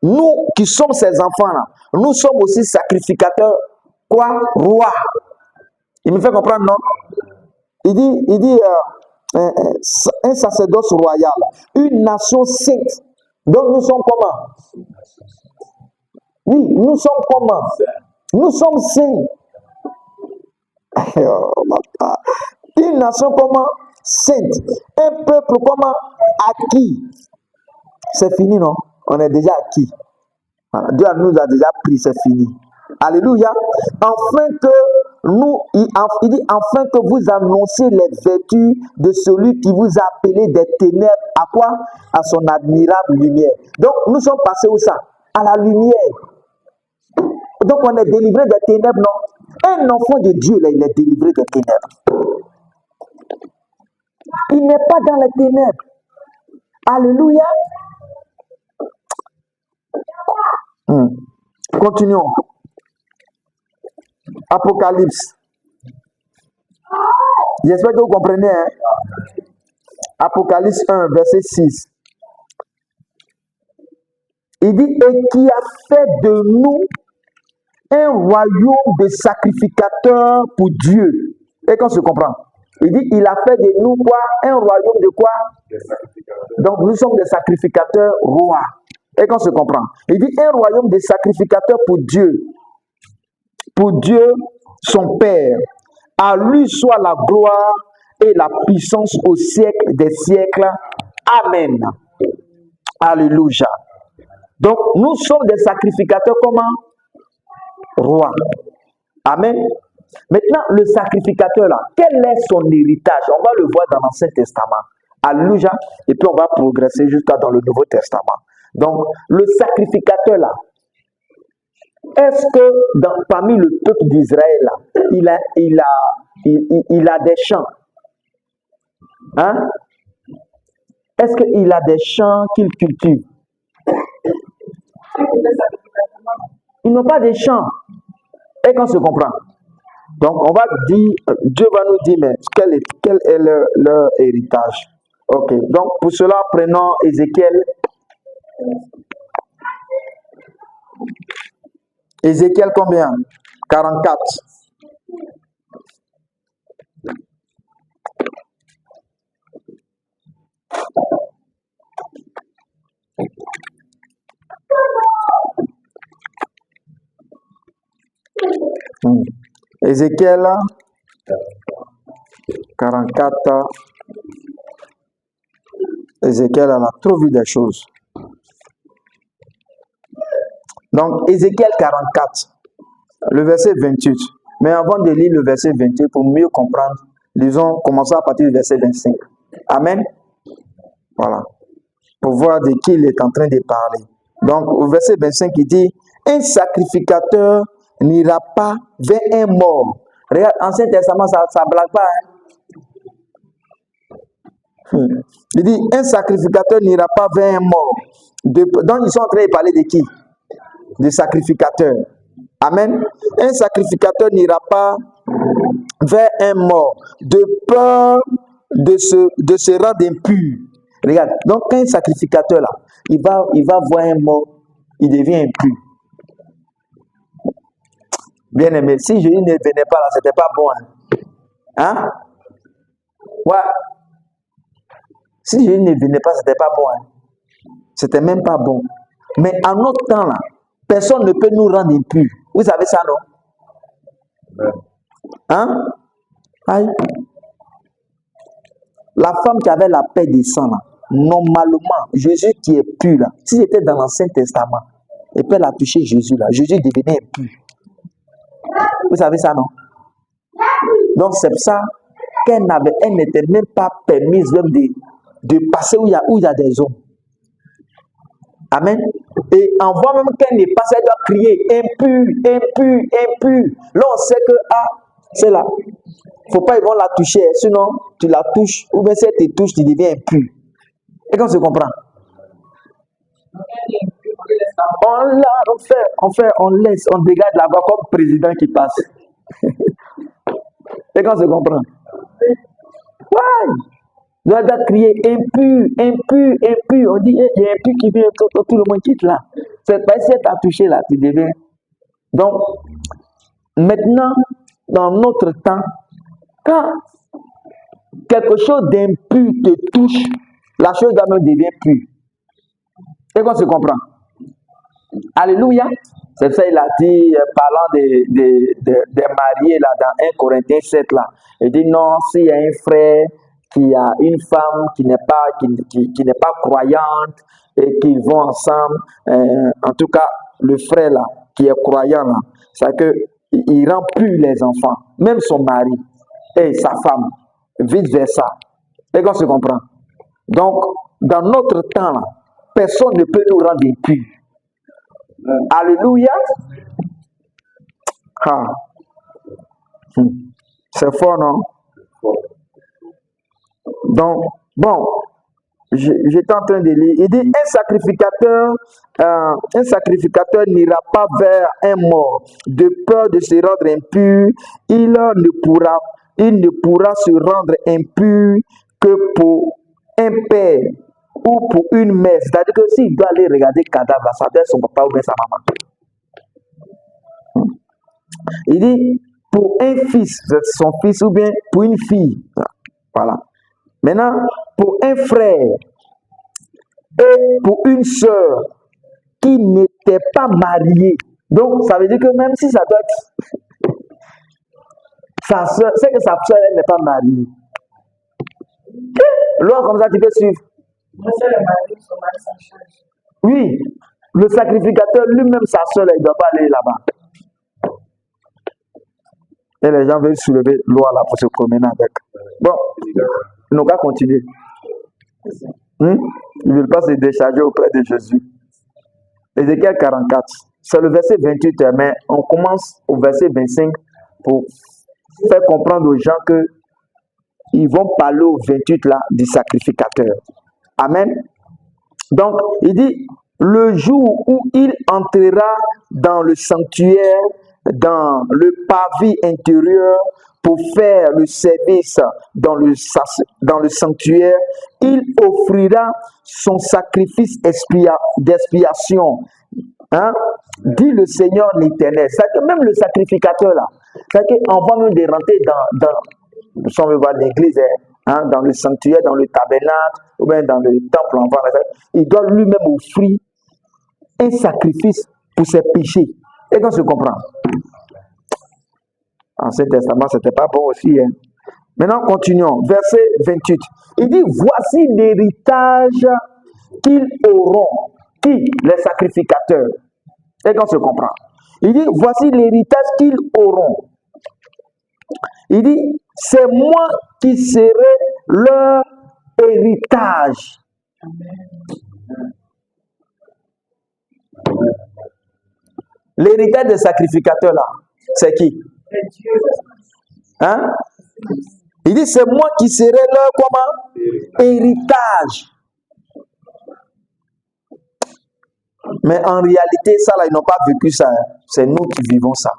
Nous qui sommes ses enfants-là, nous sommes aussi sacrificateurs. Quoi? Roi. Il me fait comprendre, non? Il dit un sacerdoce royal, une nation sainte. Donc nous sommes comment? Oui, nous sommes comment? Nous sommes saints. Une nation comment? Sainte. Un peuple comment? Acquis. C'est fini, non? On est déjà acquis. Dieu nous a déjà pris, c'est fini. Alléluia. Afin que nous, il dit, afin que vous annonciez les vertus de celui qui vous a appelé des ténèbres. À quoi? À son admirable lumière. Donc, nous sommes passés où ça? À la lumière. Donc, on est délivré des ténèbres, non? Un enfant de Dieu, là, il est délivré des ténèbres. Il n'est pas dans les ténèbres. Alléluia. Continuons. Apocalypse. J'espère que vous comprenez. Hein? Apocalypse 1, verset 6. Il dit, et qui a fait de nous un royaume de sacrificateurs pour Dieu. Et qu'on se comprend. Il dit, il a fait de nous quoi? Un royaume de quoi? Donc nous sommes des sacrificateurs rois. Et qu'on se comprend. Il dit, un royaume de sacrificateurs pour Dieu. Pour Dieu, son Père. À lui soit la gloire et la puissance au siècle des siècles. Amen. Alléluia. Donc, nous sommes des sacrificateurs comment? Rois. Amen. Maintenant, le sacrificateur là, quel est son héritage? On va le voir dans l'Ancien Testament. Alléluia. Et puis on va progresser jusqu'à dans le Nouveau Testament. Donc, le sacrificateur là, est-ce que parmi le peuple d'Israël là, il a des champs? Hein? Est-ce qu'il a des champs qu'il cultive? Ils n'ont pas de champs. Et qu'on se comprend. Donc, on va dire, Dieu va nous dire, mais quel est leur héritage? Ok. Donc, pour cela, prenons Ézéchiel. Ézéchiel combien? 44. Ézéchiel 44. Ézéchiel a trop vu des choses. Donc, Ézéchiel 44, le verset 28. Mais avant de lire le verset 28, pour mieux comprendre, lisons, commençons à partir du verset 25. Amen. Voilà. Pour voir de qui il est en train de parler. Donc, au verset 25, il dit, un sacrificateur n'ira pas vers un mort. Regarde, Ancien Testament, ça ne blague pas. Hein? Il dit, un sacrificateur n'ira pas vers un mort. Donc, ils sont en train de parler de qui? De sacrificateur. Amen. Un sacrificateur n'ira pas vers un mort de peur de se rendre impur. Regarde, donc quand un sacrificateur là, il va voir un mort, il devient impur. Bien aimé, si Jésus ne venait pas là, c'était pas bon. Hein? Ouais. Si Jésus ne venait pas, c'était pas bon. Hein? C'était même pas bon. Mais en notre temps là, personne ne peut nous rendre impurs. Vous savez ça, non? Hein? Aïe. La femme qui avait la paix des sangs, là, normalement, Jésus qui est pur, là, si c'était dans l'Ancien Testament, et puis elle a touché Jésus, là, Jésus devenait impur. Vous savez ça, non? Donc c'est pour ça qu'elle n'était même pas permise même de passer où il y a des hommes. Amen. Et en voit même qu'elle n'est pas, elle doit crier impur, impur, impur. Là, on sait que, c'est là. Il ne faut pas, ils vont la toucher. Sinon, tu la touches, ou bien si elle te touche, tu deviens impur. Et qu'on se comprend? On laisse, on dégage la voix comme président qui passe. Et qu'on se comprend? Ouais. On doit crier impur, impur, impur. On dit, il y a un impur qui vient, tout le monde quitte là. C'est pas si elle t'a touché là, tu deviens. Donc, maintenant, dans notre temps, quand quelque chose d'impur te touche, la chose même devient pure. Et qu'on se comprend? Alléluia. C'est ça, il a dit, parlant des mariés là, dans 1 Corinthiens 7 là. Il dit non, s'il y a un frère qui a une femme qui n'est pas croyante et qu'ils vont ensemble, en tout cas, le frère là, qui est croyant là, c'est qu'il rend plus les enfants, même son mari et sa femme, vice versa. Et qu'on se comprend? Donc, dans notre temps là, personne ne peut nous rendre impurs. Alléluia. C'est fort, non? Donc, bon, j'étais en train de lire. Il dit, un sacrificateur n'ira pas vers un mort de peur de se rendre impur. Il ne pourra il ne pourra se rendre impur que pour un père ou pour une mère. C'est-à-dire que s'il doit aller regarder le cadavre, ça doit être son papa ou bien sa maman. Il dit pour un fils, son fils ou bien pour une fille. Voilà. Maintenant, pour un frère et pour une sœur qui n'était pas mariée. Donc, ça veut dire que même si ça doit être sa sœur, c'est que sa sœur n'est pas mariée. Loi comme ça, tu peux suivre. Oui, le sacrificateur lui-même, sa sœur, il ne doit pas aller là-bas. Et les gens veulent soulever loi là pour se promener avec. Bon, ils n'ont qu'à continuer. Ils ne veulent pas se décharger auprès de Jésus. Ézéchiel 44, c'est le verset 28, mais on commence au verset 25 pour faire comprendre aux gens que ils vont parler au 28 là du sacrificateur. Amen. Donc, il dit, le jour où il entrera dans le sanctuaire, dans le pavé intérieur, pour faire le service dans le sanctuaire, il offrira son sacrifice d'expiation. Hein? Dit le Seigneur l'Éternel. C'est que même le sacrificateur là, c'est qu'on va nous rentrer dans si on veut voir l'église, hein, dans le sanctuaire, dans le tabernacle, ou bien dans le temple, il doit lui-même offrir un sacrifice pour ses péchés. Et qu'on se comprend. Ancien Testament, ce n'était pas bon aussi. Hein. Maintenant, continuons. Verset 28. Il dit, voici l'héritage qu'ils auront. Qui? Les sacrificateurs. Et qu'on se comprend. Il dit, voici l'héritage qu'ils auront. Il dit, c'est moi qui serai leur héritage. L'héritage des sacrificateurs là, c'est qui? Hein? Il dit, c'est moi qui serai leur comment? Héritage. Mais en réalité, ça là, ils n'ont pas vécu ça. Hein. C'est nous qui vivons ça.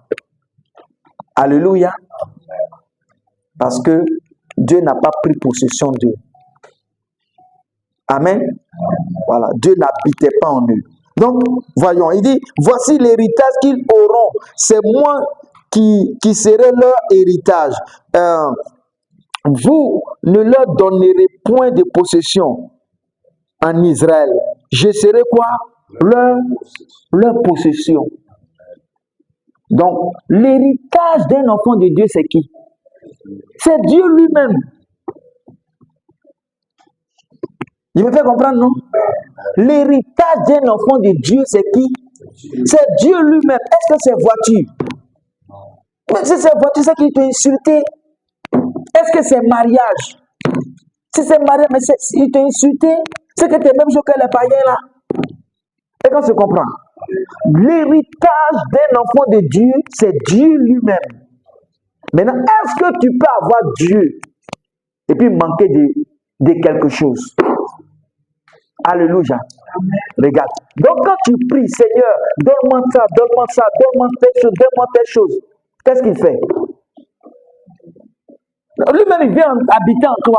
Alléluia. Parce que Dieu n'a pas pris possession d'eux. Amen. Voilà, Dieu n'habitait pas en eux. Donc, voyons, il dit, voici l'héritage qu'ils auront. C'est moi qui serai leur héritage. Vous ne leur donnerez point de possession en Israël. Je serai quoi? Leur possession. Donc, l'héritage d'un enfant de Dieu, c'est qui? C'est Dieu lui-même. Il me fait comprendre, non? L'héritage d'un enfant de Dieu, c'est qui? C'est Dieu lui-même. Est-ce que c'est voiture? Mais si c'est voiture, c'est qu'il t'a insulté. Est-ce que c'est mariage? Si c'est mariage, mais il t'a insulté, c'est que tu es même chose que les païens là. Et qu'on se comprend. L'héritage d'un enfant de Dieu, c'est Dieu lui-même. Maintenant, est-ce que tu peux avoir Dieu et puis manquer de quelque chose? Alléluia. Amen. Regarde. Donc quand tu pries, Seigneur, donne-moi ça, donne-moi ça, donne-moi telle chose, donne-moi telle chose. Qu'est-ce qu'il fait? Lui-même, il vient habiter en toi.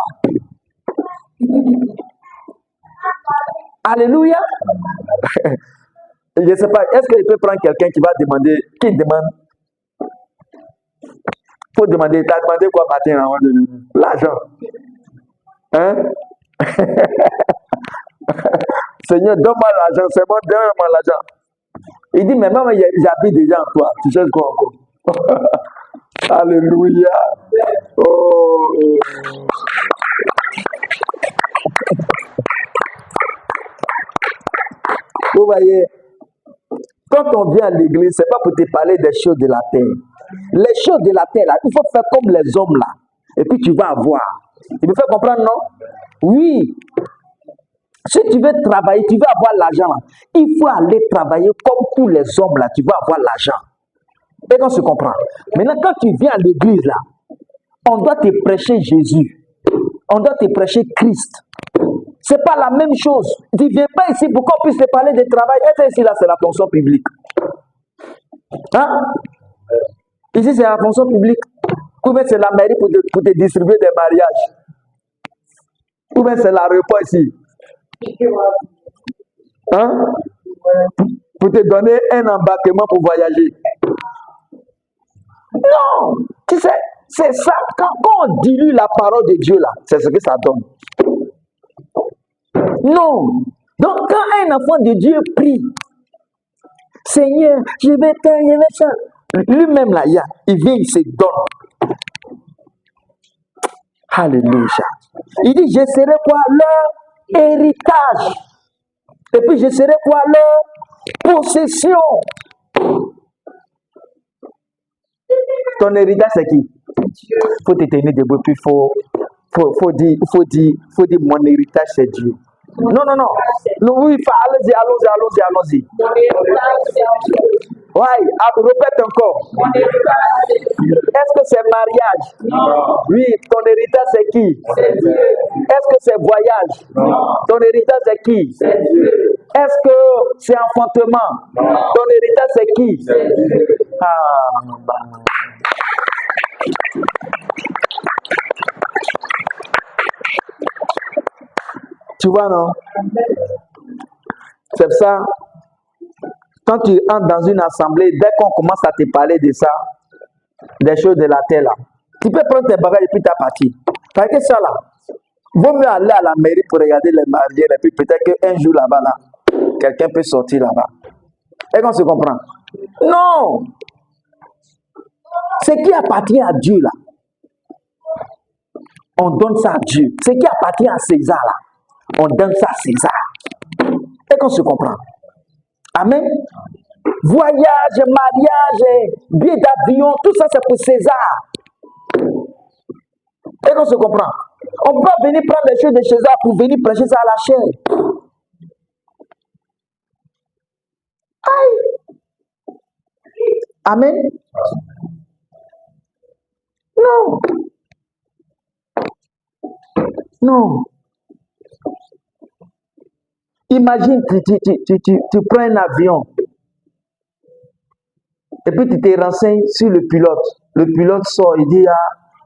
Alléluia. Je ne sais pas, est-ce qu'il peut prendre quelqu'un qui va demander, qui demande? Il faut demander, tu as demandé quoi matin avant de venir? L'argent. Hein? Seigneur, donne-moi l'argent, c'est bon, donne-moi l'argent. Il dit, mais maman, j'habite déjà en toi. Tu cherches quoi encore? Alléluia. Oh. Vous voyez, quand on vient à l'église, ce n'est pas pour te parler des choses de la terre. Les choses de la terre, là, il faut faire comme les hommes là. Et puis tu vas avoir. Il me fait comprendre, non? Oui. Si tu veux travailler, tu veux avoir l'argent là. Il faut aller travailler comme tous les hommes là. Tu vas avoir l'argent. Et on se comprend. Maintenant, quand tu viens à l'église là, on doit te prêcher Jésus. On doit te prêcher Christ. C'est pas la même chose. Tu ne viens pas ici pour qu'on puisse te parler de travail. Et ici là, c'est la fonction publique. Hein? Ici, c'est la fonction publique. Ou bien c'est la mairie pour te distribuer des mariages. Ou bien c'est l'aéroport ici. Hein? Pour te donner un embarquement pour voyager. Non! Tu sais, c'est ça. Quand on dilue la parole de Dieu là, c'est ce que ça donne. Non! Donc quand un enfant de Dieu prie, Seigneur, je vais faire, je vais ça. Lui-même là, il vient, il se donne. Alléluia. Il dit, je serai quoi leur héritage. Et puis je serai quoi leur possession. Ton héritage, c'est qui? Faut te tenir debout, puis faut dire, mon héritage, c'est Dieu. Non. Oui, allons-y. Ouais, répète encore. Est-ce que c'est mariage? Non. Oui, ton héritage, c'est qui? C'est Dieu. Est-ce que c'est voyage? Non. Ton héritage, c'est qui? C'est Dieu. Est-ce que c'est enfantement? Non. Ton héritage, c'est qui? C'est Dieu. Ah, bah. Tu vois, non? C'est ça. Quand tu entres dans une assemblée, dès qu'on commence à te parler de ça, des choses de la terre là, tu peux prendre tes bagages et puis t'as parti. Parce que ça là, vaut mieux aller à la mairie pour regarder les mariés et puis peut-être qu'un jour là-bas là, quelqu'un peut sortir là-bas. Est-ce qu'on se comprend? Non! Ce qui appartient à Dieu là, on donne ça à Dieu. Ce qui appartient à César là, on donne ça à César. Est-ce qu'on se comprend? Amen. Voyage, mariage, billet d'avion, tout ça c'est pour César. Est-ce qu'on se comprend? On peut venir prendre les choses de César pour venir prêcher ça à la chair. Aïe. Amen. Non. Imagine, tu prends un avion et puis tu te renseignes sur le pilote. Le pilote sort, il dit,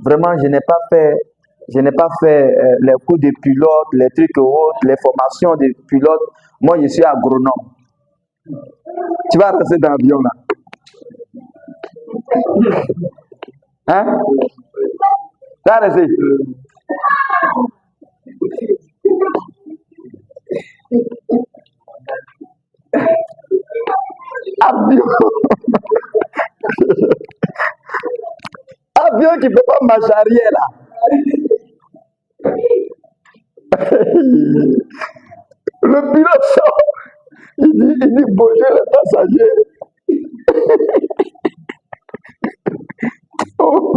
vraiment, je n'ai pas fait les cours de pilote, les trucs autres, les formations de pilote. Moi, je suis agronome. Tu vas rester dans l'avion là. Hein? Tu vas rester. Avion qui ne peut pas marcher arrière là. Le pilote sort, il dit bonjour les passagers. Oh,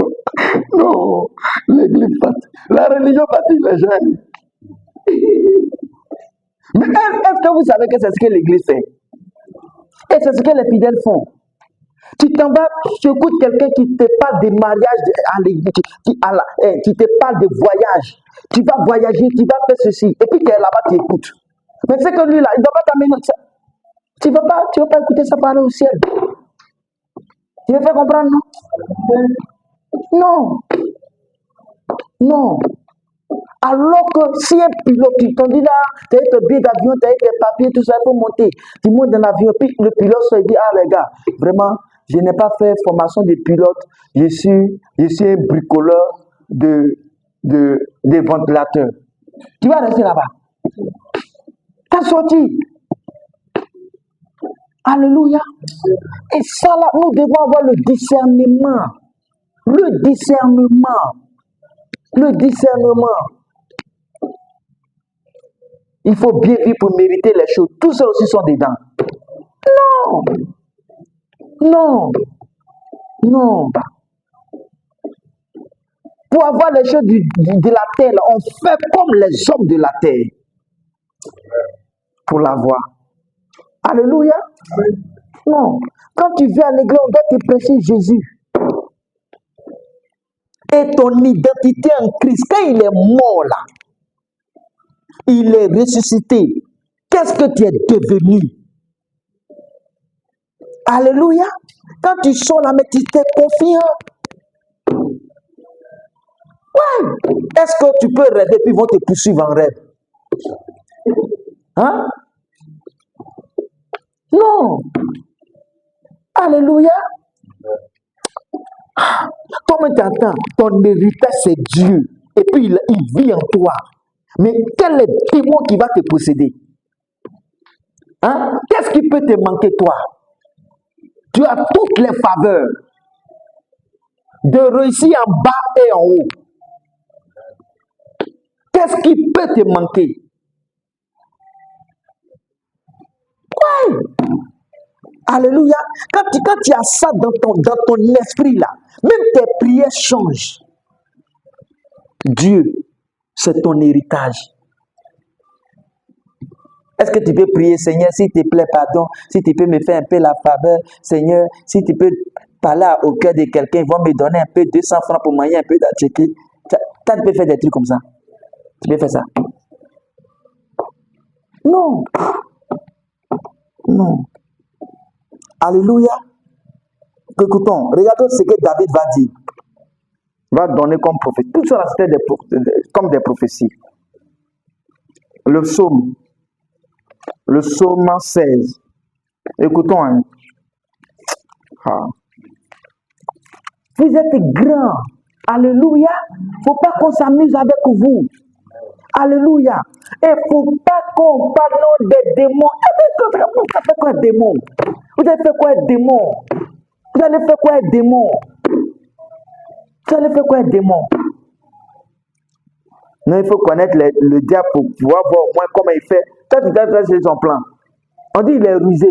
non, l'église fatigue. La religion fatigue les gens. Mais est-ce que vous savez que c'est ce que l'église fait? Et c'est ce que les fidèles font. Tu t'en vas, tu écoutes quelqu'un qui te parle de mariage à l'église, qui te parle de voyage. Tu vas voyager, tu vas faire ceci. Et puis tu es là-bas, tu écoutes. Mais c'est que lui là, il ne va pas t'amener ça. Tu ne vas pas écouter ça parler au ciel. Tu me fais comprendre, non? Non. Alors que si un pilote, tu t'en dis là, tu as eu ton billet d'avion, tu as eu tes papiers, tout ça, il faut monter. Tu montes dans l'avion, puis le pilote se dit, les gars, vraiment, je n'ai pas fait formation de pilote, je suis un bricoleur de ventilateurs. Tu vas rester là-bas. Tu as sorti. Alléluia. Et ça là, nous devons avoir le discernement. Le discernement. Il faut bien vivre pour mériter les choses. Tous ceux aussi sont dedans. Non. Pour avoir les choses de la terre, on fait comme les hommes de la terre. Pour l'avoir. Alléluia. Non. Quand tu viens à l'église, on doit te prêcher Jésus. Et ton identité en Christ, quand il est mort là, il est ressuscité. Qu'est-ce que tu es devenu? Alléluia. Quand tu sors là, mais tu t'es confiant. Ouais. Est-ce que tu peux rêver puis ils vont te poursuivre en rêve? Hein? Non. Alléluia. Comme tu entends, ton héritage c'est Dieu. Et puis il vit en toi. Mais quel est le démon qui va te posséder? Hein? Qu'est-ce qui peut te manquer toi? Tu as toutes les faveurs de réussir en bas et en haut. Qu'est-ce qui peut te manquer? Ouais. Alléluia. Quand tu as ça dans ton esprit là, même tes prières changent. Dieu, c'est ton héritage. Est-ce que tu peux prier, Seigneur, s'il te plaît, pardon, si tu peux me faire un peu la faveur, Seigneur, si tu peux parler au cœur de quelqu'un, ils vont me donner un peu 200 francs pour manger un peu d'atchéké. Tu peux faire des trucs comme ça. Tu peux faire ça. Non. Non. Alléluia. Écoutons, regardons ce que David va dire. Il va donner comme prophétie. Tout ça, c'était comme des prophéties. Le psaume 16. Écoutons. Hein. Ah. Vous êtes grands. Alléluia. Il ne faut pas qu'on s'amuse avec vous. Alléluia. Et il ne faut pas qu'on parle des démons. Vous avez fait quoi, démon? Vous avez fait quoi, démon? Vous allez faire quoi, démon? Vous allez faire quoi, démon? Non, il faut connaître le diable pour pouvoir voir au moins comment il fait. Toi, tu dois faire son plan. On dit il est rusé.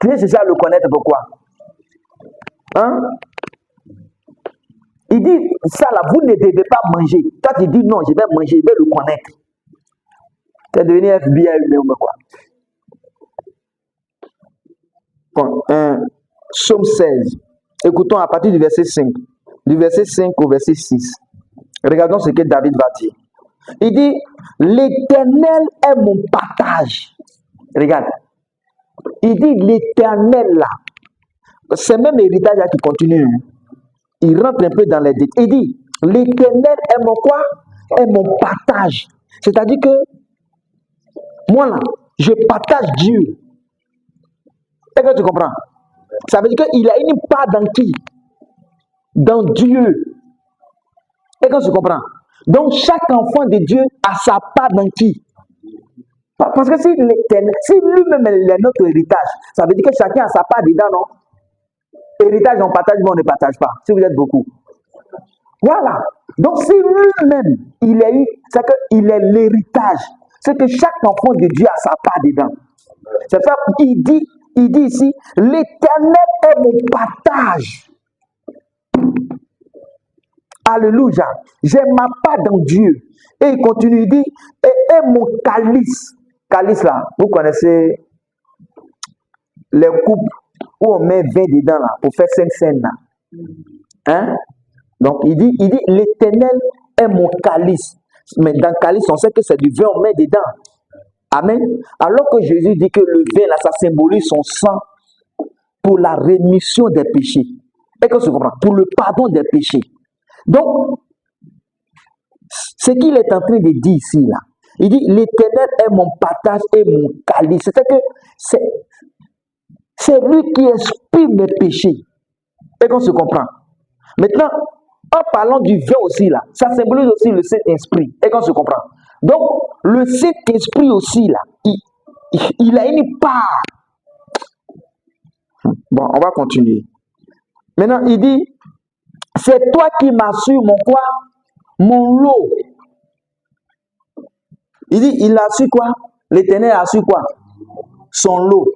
Tu es cherché à le connaître pourquoi? Hein? Il dit, ça là, vous ne devez pas manger. Toi, tu dis non, je vais manger, je vais le connaître. Tu es devenu FBI ou quoi? Bon, Psaume 16. Écoutons à partir du verset 5. Du verset 5 au verset 6. Regardons ce que David va dire. Il dit, l'Éternel est mon partage. Regarde. Il dit, l'Éternel là. C'est même l'héritage qui continue. Hein. Il rentre un peu dans les détails. Il dit, l'Éternel est mon quoi? Est mon partage. C'est-à-dire que, moi là, je partage Dieu. Est-ce que tu comprends? Ça veut dire qu'il a une part dans qui? Dans Dieu. Est-ce que tu comprends? Donc, chaque enfant de Dieu a sa part dans qui? Parce que si lui-même est notre héritage, ça veut dire que chacun a sa part dedans, non? Héritage, on partage, mais on ne partage pas. Si vous êtes beaucoup. Voilà. Donc, si lui-même, il a eu, c'est qu'il est l'héritage. C'est que chaque enfant de Dieu a sa part dedans. C'est ça qu'il dit ici, l'Éternel est mon partage. Alléluia. J'ai ma part dans Dieu. Et il continue, il dit, et mon calice. Calice là, vous connaissez les coupes où on met vin dedans là, pour faire scène là. Hein? Donc il dit, l'Éternel est mon calice. Mais dans le calice, on sait que c'est du vin, on met dedans. Amen. Alors que Jésus dit que le vin là, ça symbolise son sang pour la rémission des péchés. Et que tu comprends? Pour le pardon des péchés. Donc, ce qu'il est en train de dire ici, là, il dit, l'Éternel est mon partage et mon calice. C'est-à-dire que c'est lui qui expire mes péchés. Et qu'on se comprend. Maintenant, en parlant du vin aussi, là, ça symbolise aussi le Saint-Esprit. Et qu'on se comprend. Donc, le Saint-Esprit aussi, là, il a une part. Bon, on va continuer. Maintenant, il dit, c'est toi qui m'assures mon quoi? Mon lot. Il dit, il a su quoi? L'Éternel a su quoi? Son lot.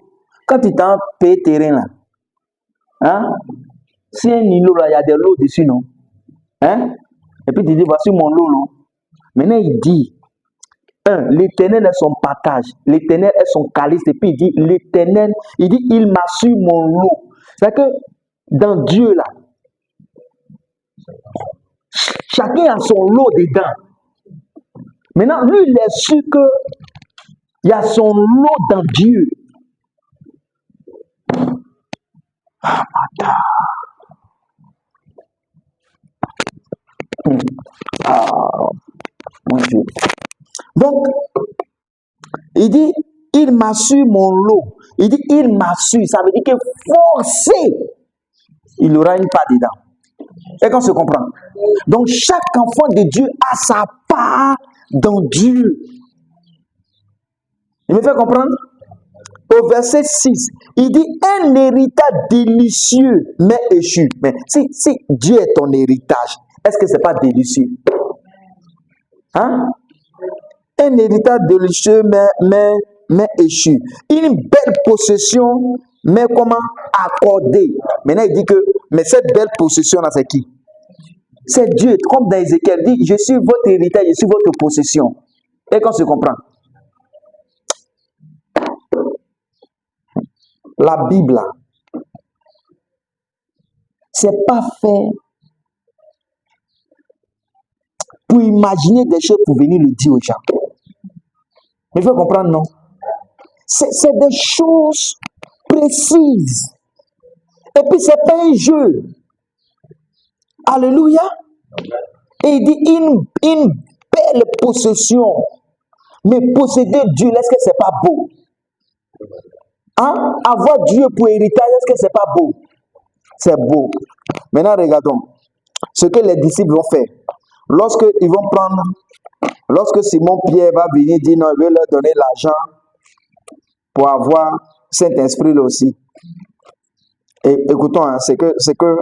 Quand il t'a payé terrain là, hein? Si un îlot là, il y a des lots dessus, non? Hein? Et puis tu dis, voici mon lot, non? Maintenant, il dit, l'Éternel est son partage, l'Éternel est son calice, et puis il dit, l'Éternel, il dit, il m'assure mon lot. C'est-à-dire que dans Dieu là, chacun a son lot dedans. Maintenant, lui, il est sûr qu'il y a son lot dans Dieu. Ah, mon Dieu. Donc, il dit, il m'a su mon lot. Il dit, il m'a su. Ça veut dire que forcé, il aura une part dedans. Et qu'on se comprend. Donc, chaque enfant de Dieu a sa part dans Dieu. Il me fait comprendre? Au verset 6, il dit un héritage délicieux mais échu. Mais si Dieu est ton héritage, est-ce que ce n'est pas délicieux? Hein? Un héritage délicieux mais échu. Une belle possession, mais comment accordée. Maintenant, il dit que, mais cette belle possession-là, c'est qui? C'est Dieu. Comme dans Ézéchiel, il dit, je suis votre héritage, je suis votre possession. Et qu'on se comprend? La Bible, c'est pas fait pour imaginer des choses pour venir le dire aux gens. Mais il faut comprendre, non? C'est des choses précises. Et puis, c'est pas un jeu. Alléluia. Et il dit une belle possession. Mais posséder Dieu, est-ce que c'est pas beau? Hein? Avoir Dieu pour héritage, est-ce que c'est pas beau? C'est beau. Maintenant, regardons ce que les disciples vont faire. Lorsque Simon-Pierre va venir dire non, il veut leur donner l'argent pour avoir Saint-Esprit là aussi. Et écoutons, hein, c'est que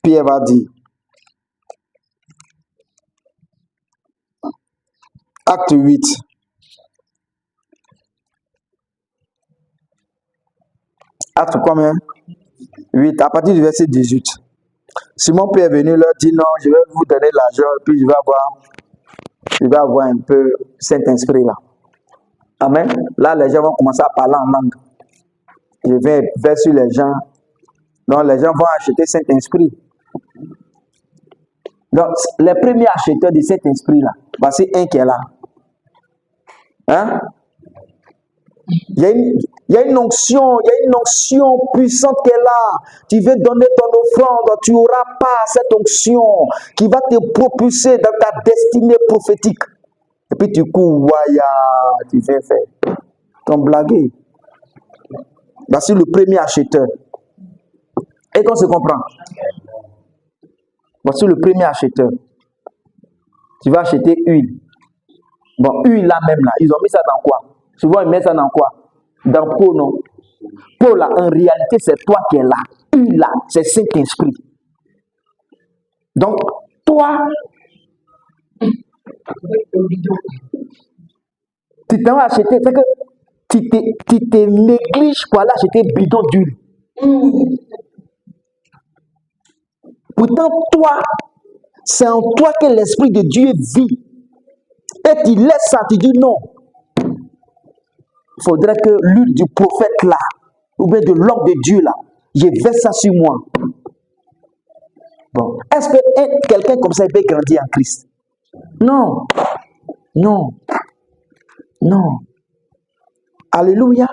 Pierre va dire. Acte 8. Acte combien? 8, à partir du verset 18. Simon-Pierre est venu leur dire non, je vais vous donner l'argent et puis je vais avoir un peu Saint-Esprit là. Amen. Là, les gens vont commencer à parler en langue. Je vais vers sur les gens. Donc, les gens vont acheter Saint-Esprit. Donc, les premiers acheteurs de Saint-Esprit là, voici un qui est là. Hein? Il y a une onction puissante qui est là. Tu veux donner ton offrande, tu n'auras pas cette onction qui va te propulser dans ta destinée prophétique. Et puis tu cours, waya, tu fais faire. Comme blaguer. Voici le premier acheteur. Et qu'on se comprend. Voici le premier acheteur. Tu vas acheter huile. Bon, huile là même là, ils ont mis ça dans quoi? Souvent ils mettent ça dans quoi? Dans peau, non? Peau là, en réalité c'est toi qui es là. Huile là, c'est Saint-Esprit. Donc, toi, tu t'en vas acheter, c'est que tu te négliges pour aller acheter bidon d'huile. Pourtant, toi, c'est en toi que l'Esprit de Dieu vit. Et tu laisses ça, tu dis non. Il faudrait que l'huile du prophète là, ou bien de l'homme de Dieu là, je verse ça sur moi. Bon, est-ce que quelqu'un comme ça peut grandir en Christ? Non. Non. Non. Alléluia.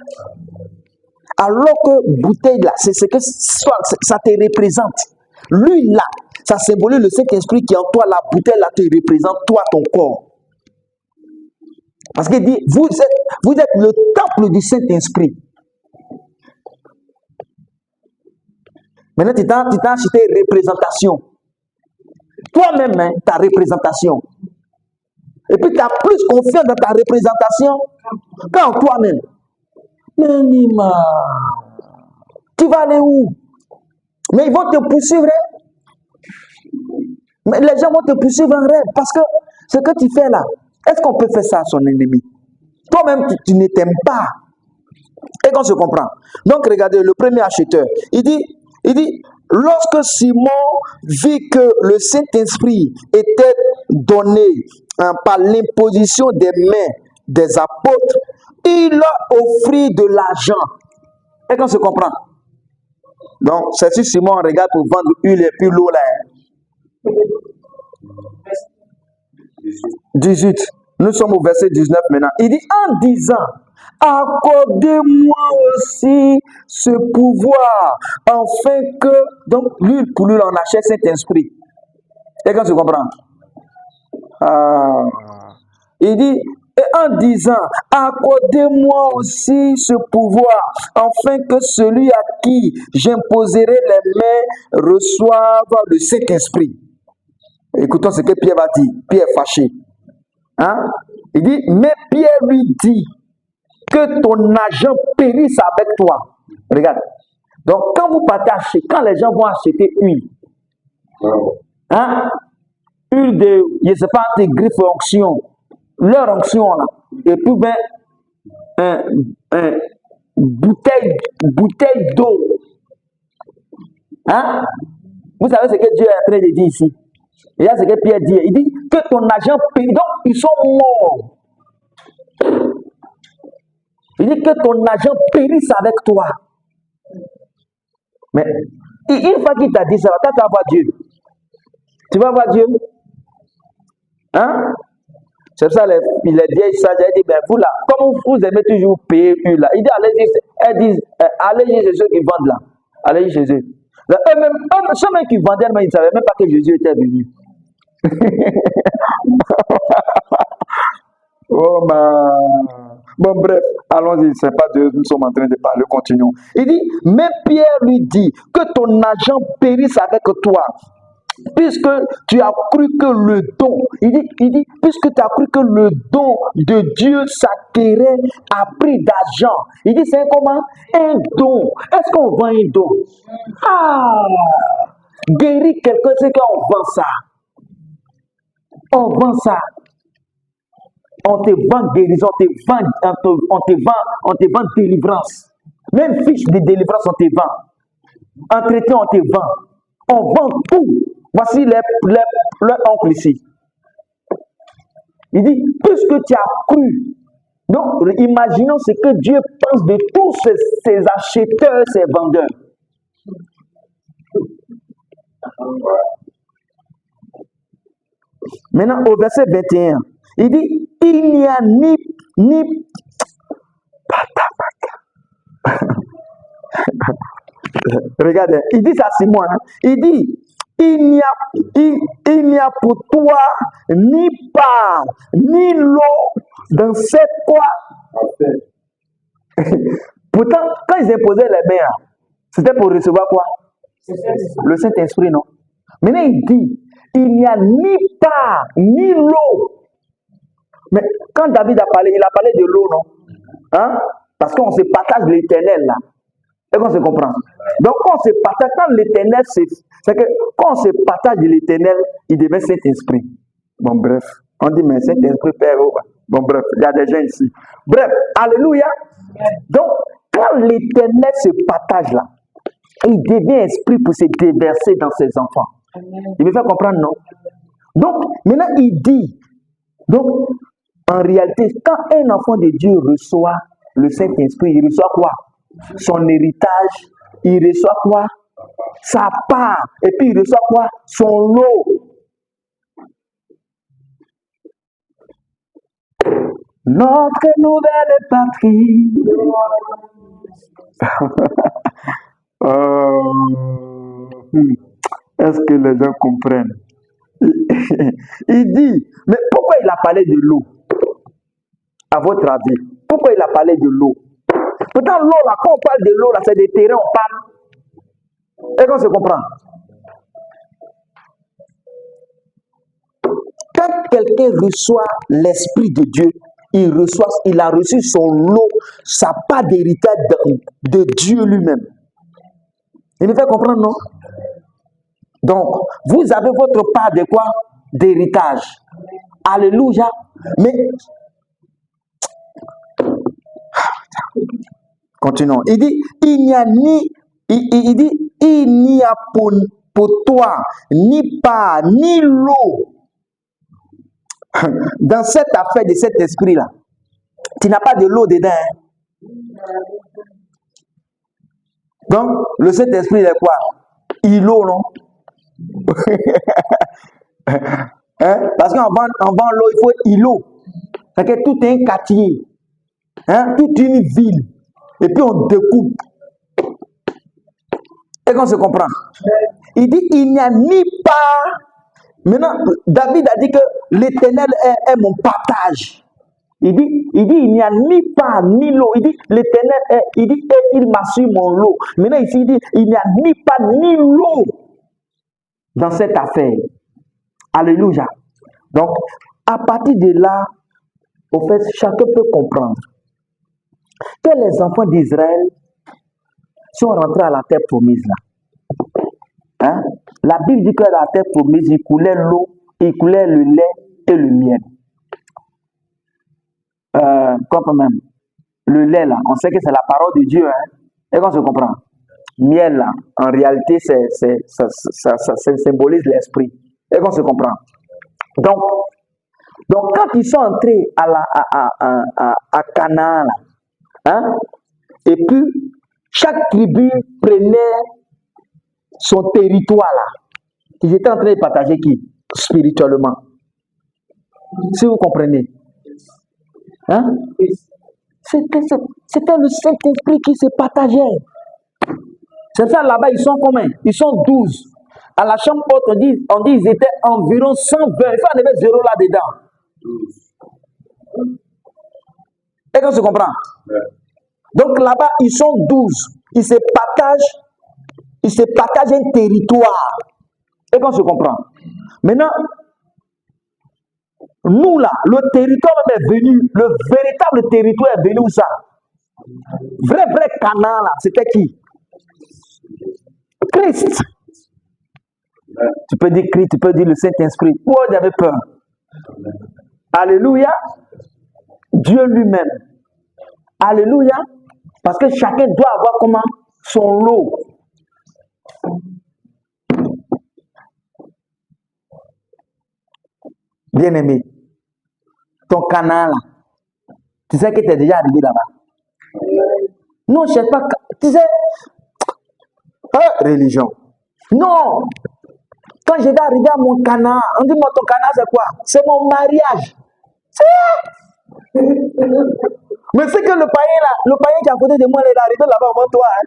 Alors que bouteille là, c'est ce que ça te représente. L'huile là, ça symbolise le Saint-Esprit qui est en toi. La bouteille là te représente toi, ton corps. Parce qu'il dit, vous êtes le temple du Saint-Esprit. Maintenant, tu t'as acheté une représentation. Toi-même, hein, ta représentation. Et puis, tu as plus confiance dans ta représentation qu'en toi-même. Mais Nima, tu vas aller où? Mais ils vont te poursuivre. Mais les gens vont te poursuivre en rêve. Parce que ce que tu fais là, est-ce qu'on peut faire ça à son ennemi? Toi-même, tu ne t'aimes pas. Et qu'on se comprend. Donc, regardez, le premier acheteur, il dit, lorsque Simon vit que le Saint-Esprit était donné par l'imposition des mains des apôtres, il leur offrit de l'argent. Et qu'on se comprend. Donc, c'est si Simon regarde pour vendre l'huile et puis l'eau là. 18. Nous sommes au verset 19 maintenant. Il dit, en disant, accordez-moi aussi ce pouvoir, afin que, donc l'huile pour l'huile, on achète Saint-Esprit. Et quand tu comprends? Ah. Il dit, et en disant, accordez-moi aussi ce pouvoir, afin que celui à qui j'imposerai les mains reçoive le Saint-Esprit. Écoutons ce que Pierre va dire. Pierre est fâché. Hein? Il dit, mais Pierre lui dit, que ton argent périsse avec toi. Regarde. Donc, quand vous partez acheter, quand les gens vont acheter huile, hein? Huile de, je ne sais pas, de griffe onction, leur onction là, et puis ben, bouteille d'eau. Hein? Vous savez ce que Dieu est en train de dire ici? Et là, ce que Pierre dit. Il dit que ton argent périsse. Donc, ils sont morts. Il dit que ton argent périsse avec toi. Mais une fois qu'il t'a dit ça, quand tu vas voir Dieu, tu vas voir Dieu. Hein? C'est pour ça les vieilles sages, elles disent, ben vous là, comme vous aimez toujours payer eux là, il dit, allez chez ceux qui vendent là. Allez chez eux. Eux-mêmes, ceux-mêmes qui vendaient, ils ne savaient même pas que Jésus était venu. Oh man. Bon, bref, allons-y, c'est pas de nous sommes en train de parler, continuons. Il dit, mais Pierre lui dit que ton argent périsse avec toi, puisque tu as cru que le don, il dit, puisque tu as cru que le don de Dieu s'acquérait à prix d'argent. Il dit, c'est comment? Un don. Est-ce qu'on vend un don? Ah! Guérir quelqu'un, c'est qu'on vend ça. On vend ça. On te vend guérison, on te vend délivrance. Même fiche de délivrance, on te vend. Entretien, on te vend. On vend tout. Voici l'oncle ici. Il dit, puisque tu as cru. Donc, imaginons ce que Dieu pense de tous ces acheteurs, ces vendeurs. Maintenant, au verset 21, il dit, il n'y a ni regardez, il dit ça à Simon, hein? Il dit, il n'y a pour toi ni part, ni lot dans cette quoi. Pourtant, quand ils imposaient les mains, c'était pour recevoir quoi? Le Saint-Esprit, non? Maintenant, il dit, il n'y a ni part, ni lot. Mais quand David a parlé, il a parlé de l'eau, non? Hein? Parce qu'on se partage l'éternel, là. Et qu'on se comprend. Donc, quand on se partage, quand l'éternel, c'est que quand on se partage de l'éternel, il devient Saint-Esprit. Bon, bref. On dit, mais Saint-Esprit, Père, bon, bref, il y a des gens ici. Bref, alléluia. Donc, quand l'éternel se partage là, il devient esprit pour se déverser dans ses enfants. Il me fait comprendre, non? Donc, maintenant, il dit, donc, en réalité, quand un enfant de Dieu reçoit le Saint-Esprit, il reçoit quoi? Son héritage, il reçoit quoi? Sa part, et puis il reçoit quoi? Son lot. Notre nouvelle patrie. Est-ce que les gens comprennent? Il dit, mais pourquoi il a parlé de l'eau? À votre avis, pourquoi il a parlé de l'eau? Pourtant, l'eau, là, quand on parle de l'eau, là, c'est des terrains, on parle. Est-ce qu'on se comprend? Quand quelqu'un reçoit l'Esprit de Dieu, il a reçu son lot, sa part d'héritage de Dieu lui-même. Il me fait comprendre, non? Donc, vous avez votre part de quoi? D'héritage. Alléluia. Mais, continuons. Il dit, il n'y a pour toi ni part, ni lot dans cette affaire de cet esprit-là. Tu n'as pas de lot dedans. Hein? Donc, le Saint-Esprit est quoi? Il l'eau, non? Hein? Parce qu'en vend l'eau, il faut îlot. C'est que tout est un quartier. Hein? Toute une ville. Et puis on découpe. Et qu'on se comprend. Il dit, il n'y a ni part, Maintenant, David a dit que l'Éternel est mon partage. Il dit, il n'y a ni pain ni l'eau. Il dit, l'Éternel est, il dit, et il m'assure mon lot. Maintenant, ici, il dit, il n'y a ni pain ni l'eau dans cette affaire. Alléluia. Donc, à partir de là, au fait, chacun peut comprendre que les enfants d'Israël sont rentrés à la terre promise là. Hein? La Bible dit que la terre promise, il coulait l'eau, il coulait le lait et le miel. Quand même, le lait là, on sait que c'est la parole de Dieu, hein? Et qu'on se comprend. Miel là, en réalité, ça symbolise l'esprit. Et qu'on se comprend. Donc, quand ils sont entrés à Canaan, là, hein? Et puis, chaque tribu prenait son territoire là. Ils étaient en train de partager qui? Spirituellement. Si vous comprenez. Hein? C'était le Saint-Esprit qui se partageait. C'est ça, là-bas, ils sont combien? Ils sont 12. À la chambre haute, on dit ils étaient environ 120. Il faut enlever 0 là-dedans. Et qu'on se comprend? Ouais. Donc là-bas, ils sont 12. Ils se partagent un territoire. Et qu'on se comprend? Maintenant, nous là, le territoire même est venu, le véritable territoire est venu où ça? Vrai Canaan là, c'était qui? Christ. Tu peux dire Christ, tu peux dire le Saint-Esprit. Pourquoi vous avez peur? Alléluia. Dieu lui-même. Alléluia. Parce que chacun doit avoir comment? Son lot. Bien-aimé, ton Canaan là, tu sais que tu es déjà arrivé là-bas. Non, je ne sais pas. Tu sais, religion. Non. Quand je vais arriver à mon Canaan, on dit, moi, ton Canaan, c'est quoi? C'est mon mariage. Mais c'est que le païen qui est à côté de moi, il est arrivé là-bas avant toi. Hein?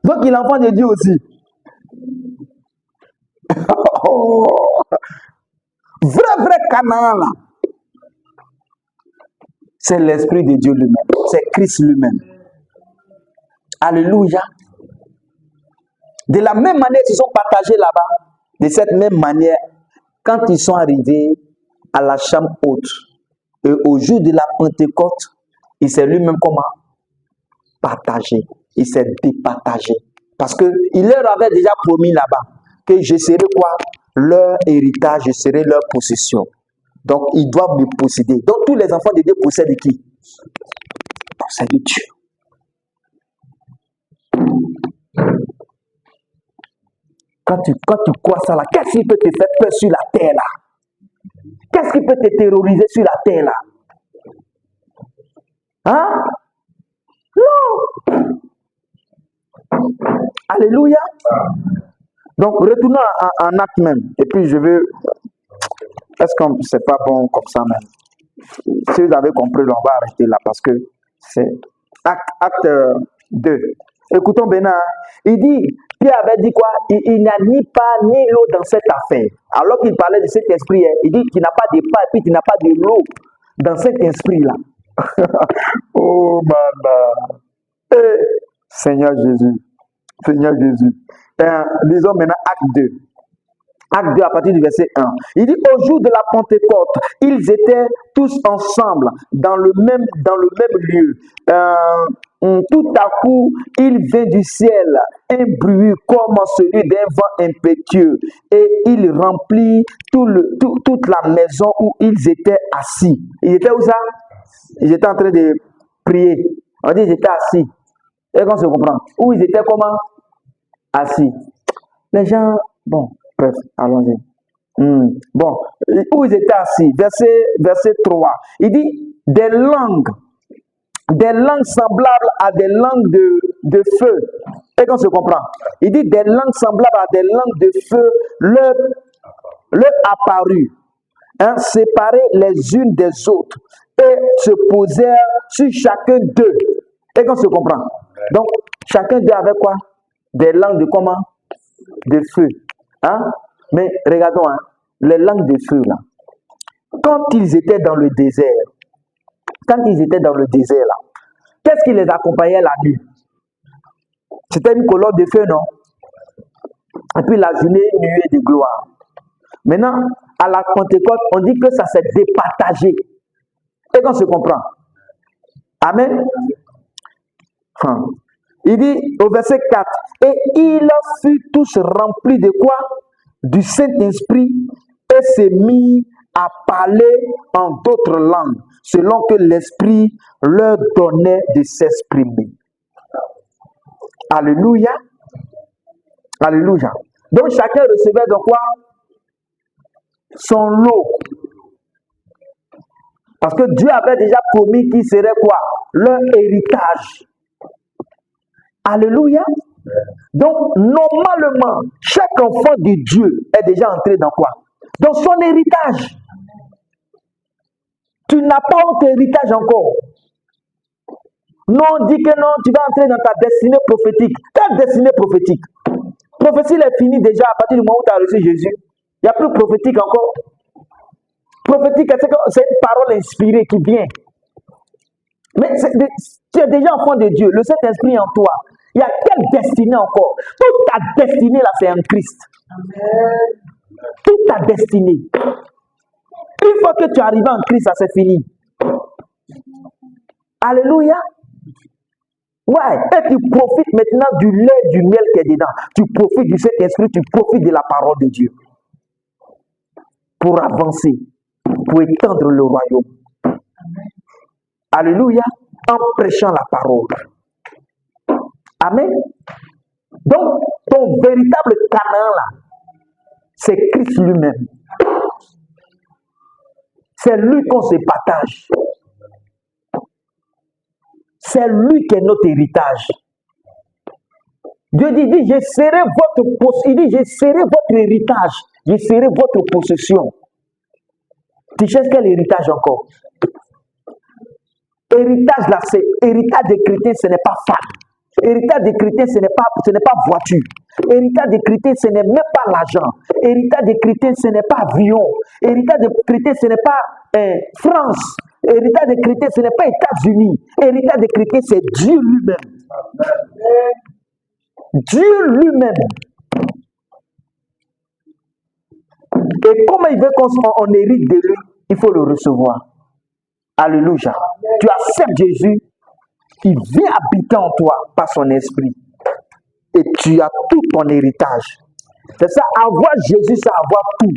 Donc, il est l'enfant de Dieu aussi. Vrai Canaan, là. C'est l'Esprit de Dieu lui-même. C'est Christ lui-même. Alléluia. De la même manière, ils sont partagés là-bas. De cette même manière, quand ils sont arrivés à la chambre haute, et au jour de la Pentecôte, il s'est lui-même comment? Partagé. Il s'est départagé. Parce qu'il leur avait déjà promis là-bas que je serai quoi? Leur héritage, je serai leur possession. Donc, ils doivent me posséder. Donc, tous les enfants de Dieu possèdent qui? Possèdent Dieu. Quand tu crois ça là, qu'est-ce qui peut te faire peur sur la terre là? Qu'est-ce qui peut te terroriser sur la terre là? Hein? Non! Alléluia! Donc, retournons en acte même. Et puis, je veux... Est-ce que c'est pas bon comme ça même? Si vous avez compris, on va arrêter là parce que c'est acte 2. Écoutons Bénin. Il dit, Pierre avait dit quoi? Il n'y a ni pain ni l'eau dans cette affaire. Alors qu'il parlait de cet esprit, il dit qu'il n'a pas de pain et puis qu'il n'a pas de l'eau dans cet esprit-là. Oh, maman. Seigneur Jésus. Seigneur Jésus. Lisons maintenant acte 2. Acte 2 à partir du verset 1. Il dit au jour de la Pentecôte, ils étaient tous ensemble dans le même lieu. Tout à coup, il vint du ciel un bruit comme celui d'un vent impétueux et il remplit toute la maison où ils étaient assis. Ils étaient où ça? Ils étaient en train de prier. On dit ils étaient assis. Et qu'on se comprend. Où ils étaient comment? Assis. Les gens, bon, bref, allons-y. Bon, où ils étaient assis, verset 3. Il dit des langues semblables à des langues de feu. Et qu'on se comprend. Il dit des langues semblables à des langues de feu leur apparut, hein, séparées les unes des autres et se posèrent sur chacun d'eux. Et qu'on se comprend. Donc, chacun d'eux avait quoi? Des langues de comment? De feu. Hein? Mais regardons, hein, les langues de feu, là. Quand ils étaient dans le désert, qu'est-ce qui les accompagnait la nuit? C'était une colonne de feu, non? Et puis la journée, nuée de gloire. Maintenant, à la Pentecôte, on dit que ça s'est départagé. Et qu'on se comprend. Amen. Il dit au verset 4, et ils furent tous remplis de quoi? Du Saint-Esprit, et se mit à parler en d'autres langues, selon que l'Esprit leur donnait de s'exprimer. Alléluia. Alléluia. Donc chacun recevait de quoi? Son lot. Parce que Dieu avait déjà promis qu'il serait quoi? Leur héritage. Alléluia. Donc, normalement, chaque enfant de Dieu est déjà entré dans quoi? Dans son héritage. Tu n'as pas autre héritage encore. Non, on dit que non, tu vas entrer dans ta destinée prophétique. Ta destinée prophétique. Prophétie est finie déjà à partir du moment où tu as reçu Jésus. Il n'y a plus de prophétique encore. Prophétique, c'est une parole inspirée qui vient. Mais tu es déjà enfant de Dieu. Le Saint-Esprit est en toi. Il y a quelle destinée encore? Toute ta destinée là, c'est en Christ. Amen. Toute ta destinée. Une fois que tu es arrivé en Christ, ça c'est fini. Alléluia. Ouais, et tu profites maintenant du lait, du miel qui est dedans. Tu profites du Saint-Esprit, tu profites de la parole de Dieu. Pour avancer, pour étendre le royaume. Alléluia. En prêchant la parole. Amen. Donc, ton véritable Canaan là, c'est Christ lui-même. C'est lui qu'on se partage. C'est lui qui est notre héritage. Dieu dit, je serai votre héritage. Je serai votre possession. Tu cherches quel héritage encore? Héritage là, c'est héritage des chrétiens, ce n'est pas femme. Héritage des chrétiens, ce n'est pas voiture. Héritage des chrétiens, ce n'est même pas l'argent. Héritage des chrétiens, ce n'est pas avion. Héritage des chrétiens, ce n'est pas France. Héritage des chrétiens, ce n'est pas États-Unis. Héritage des chrétiens, c'est Dieu lui-même. Dieu lui-même. Et comment il veut qu'on hérite de lui, il faut le recevoir. Alléluia. Tu acceptes Jésus, il vient habiter en toi par son esprit. Et tu as tout ton héritage. C'est ça, avoir Jésus, c'est avoir tout.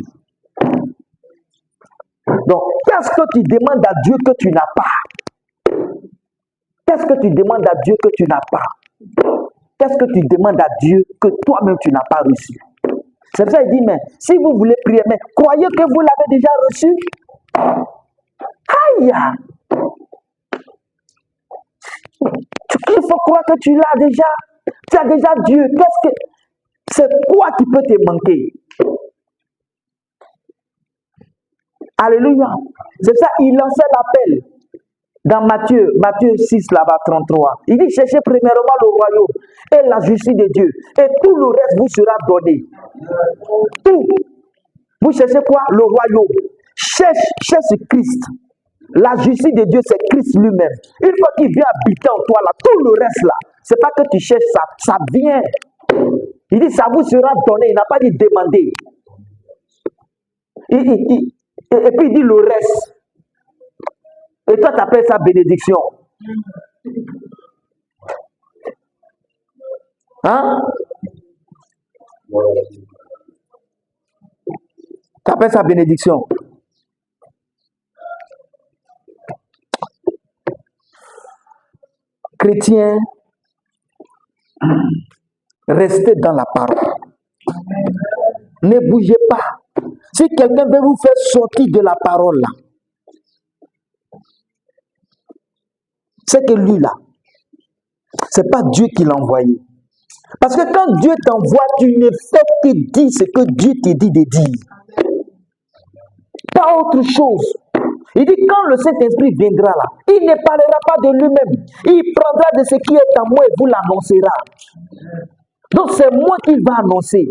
Donc, qu'est-ce que tu demandes à Dieu que tu n'as pas? Qu'est-ce que tu demandes à Dieu que tu n'as pas? Qu'est-ce que tu demandes à Dieu que toi-même tu n'as pas reçu? C'est pour ça qu'il dit, mais si vous voulez prier, mais croyez que vous l'avez déjà reçu? Aïe! Il faut croire que tu l'as déjà. Tu as déjà Dieu. C'est quoi qui peut te manquer? Alléluia. C'est ça, il lançait l'appel dans Matthieu 6, là-bas, 33. Il dit, cherchez premièrement le royaume et la justice de Dieu. Et tout le reste vous sera donné. Tout. Vous cherchez quoi? Le royaume. Cherche Christ. La justice de Dieu, c'est Christ lui-même. Une fois qu'il vient habiter en toi, là, tout le reste, là, c'est pas que tu cherches ça, ça vient. Il dit, ça vous sera donné. Il n'a pas dit demander. Et puis il dit le reste. Et toi, tu appelles ça bénédiction. Hein? Tu appelles ça bénédiction. Chrétiens, restez dans la parole. Ne bougez pas. Si quelqu'un veut vous faire sortir de la parole là, c'est que lui là, c'est pas Dieu qui l'a envoyé. Parce que quand Dieu t'envoie, tu ne fais que dire ce que Dieu te dit de dire. Pas autre chose. Il dit quand le Saint-Esprit viendra là, il ne parlera pas de lui-même. Il prendra de ce qui est en moi et vous l'annoncera. Donc c'est moi qui va annoncer.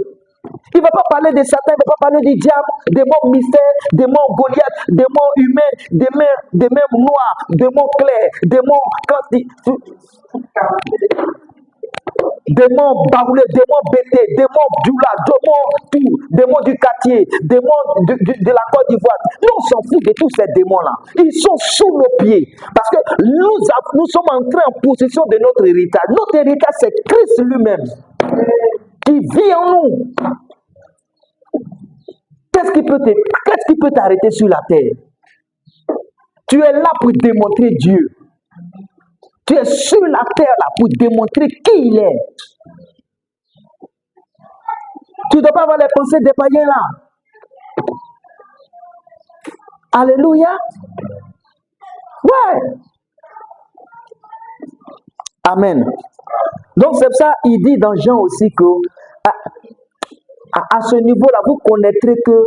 Il ne va pas parler de Satan, il ne va pas parler du diable, démons mystères, démons Goliath, démons humains, démons noirs, démons clairs, démons baoulés, démons bêtés, démons doula, démons du quartier, démons de la Côte d'Ivoire. Nous, on s'en fout de tous ces démons-là. Ils sont sous nos pieds. Parce que nous sommes entrés en possession de notre héritage. Notre héritage, c'est Christ lui-même qui vit en nous. Qu'est-ce qui peut t'arrêter sur la terre? Tu es là pour démontrer Dieu. Tu es sur la terre là pour démontrer qui il est. Tu ne dois pas avoir les pensées des païens là. Alléluia. Ouais. Amen. Donc c'est ça, il dit dans Jean aussi que à ce niveau-là, vous connaîtrez que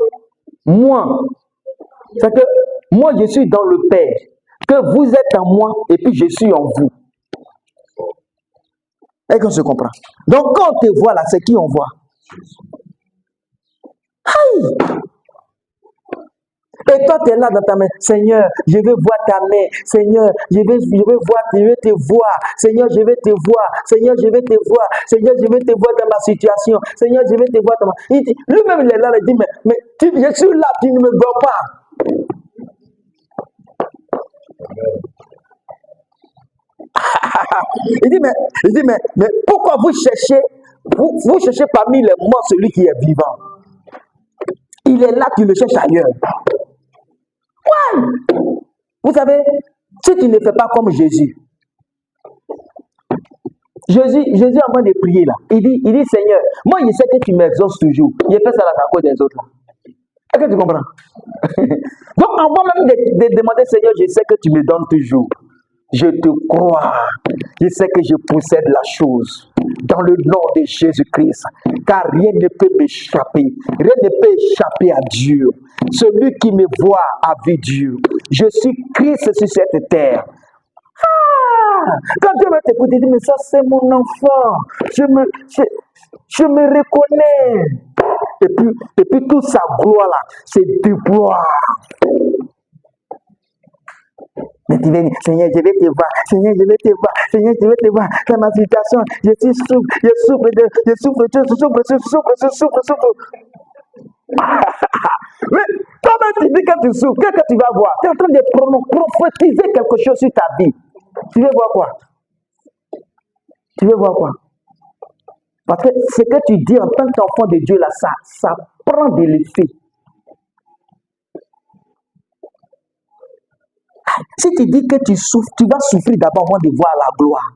moi, c'est que moi je suis dans le Père, que vous êtes en moi et puis je suis en vous. Et qu'on se comprend. Donc quand on te voit là, c'est qui on voit? Aïe! Et toi, tu es là dans ta main. Seigneur, je veux voir ta main. Seigneur, je veux te voir. Seigneur, je veux te voir. Seigneur, je veux te voir. Seigneur, je veux te voir dans ma situation. Seigneur, je veux te voir dans ma... Lui-même, il est là, il dit, mais je suis là, tu ne me vois pas. il dit, mais pourquoi vous cherchez parmi les morts celui qui est vivant? Il est là, tu le cherches ailleurs. Ouais. Vous savez, si tu ne fais pas comme Jésus est en train de prier là. Il dit, Seigneur, moi je sais que tu m'exauces toujours. Il fait ça à cause des autres là. Est-ce que tu comprends? Donc avant même de demander, Seigneur, je sais que tu me donnes toujours. Je te crois. Je sais que je possède la chose. Dans le nom de Jésus-Christ. Car rien ne peut m'échapper. Rien ne peut échapper à Dieu. Celui qui me voit a vu Dieu. Je suis Christ sur cette terre. Ah! Quand Dieu va t'écouter, il dit, mais ça c'est mon enfant. Je me reconnais. Et puis toute sa gloire là, c'est déploie. Mais tu viens, Seigneur, je vais te voir. Seigneur, je vais te voir. Seigneur, je vais te voir. Dans ma situation, je souffre. Mais toi-même, tu dis que tu souffres. Qu'est-ce que tu vas voir? Tu es en train de prophétiser quelque chose sur ta vie. Tu veux voir quoi? Tu veux voir quoi? Parce que ce que tu dis en tant qu'enfant de Dieu, là, ça prend de l'effet. Si tu dis que tu souffres, tu vas souffrir d'abord avant de voir la gloire.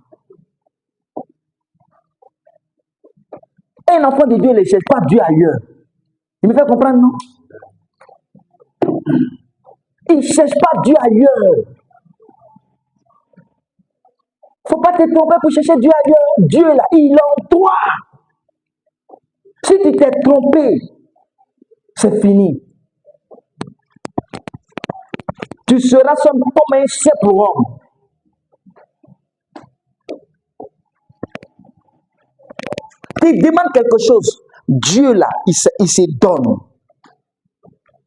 Un enfant de Dieu ne cherche pas Dieu ailleurs. Il me fait comprendre, non? Il ne cherche pas Dieu ailleurs. Il ne faut pas te tromper pour chercher Dieu ailleurs. Dieu là, il est en toi. Si tu t'es trompé, c'est fini. Tu seras comme un simple homme. Tu demandes quelque chose. Dieu là, il se donne.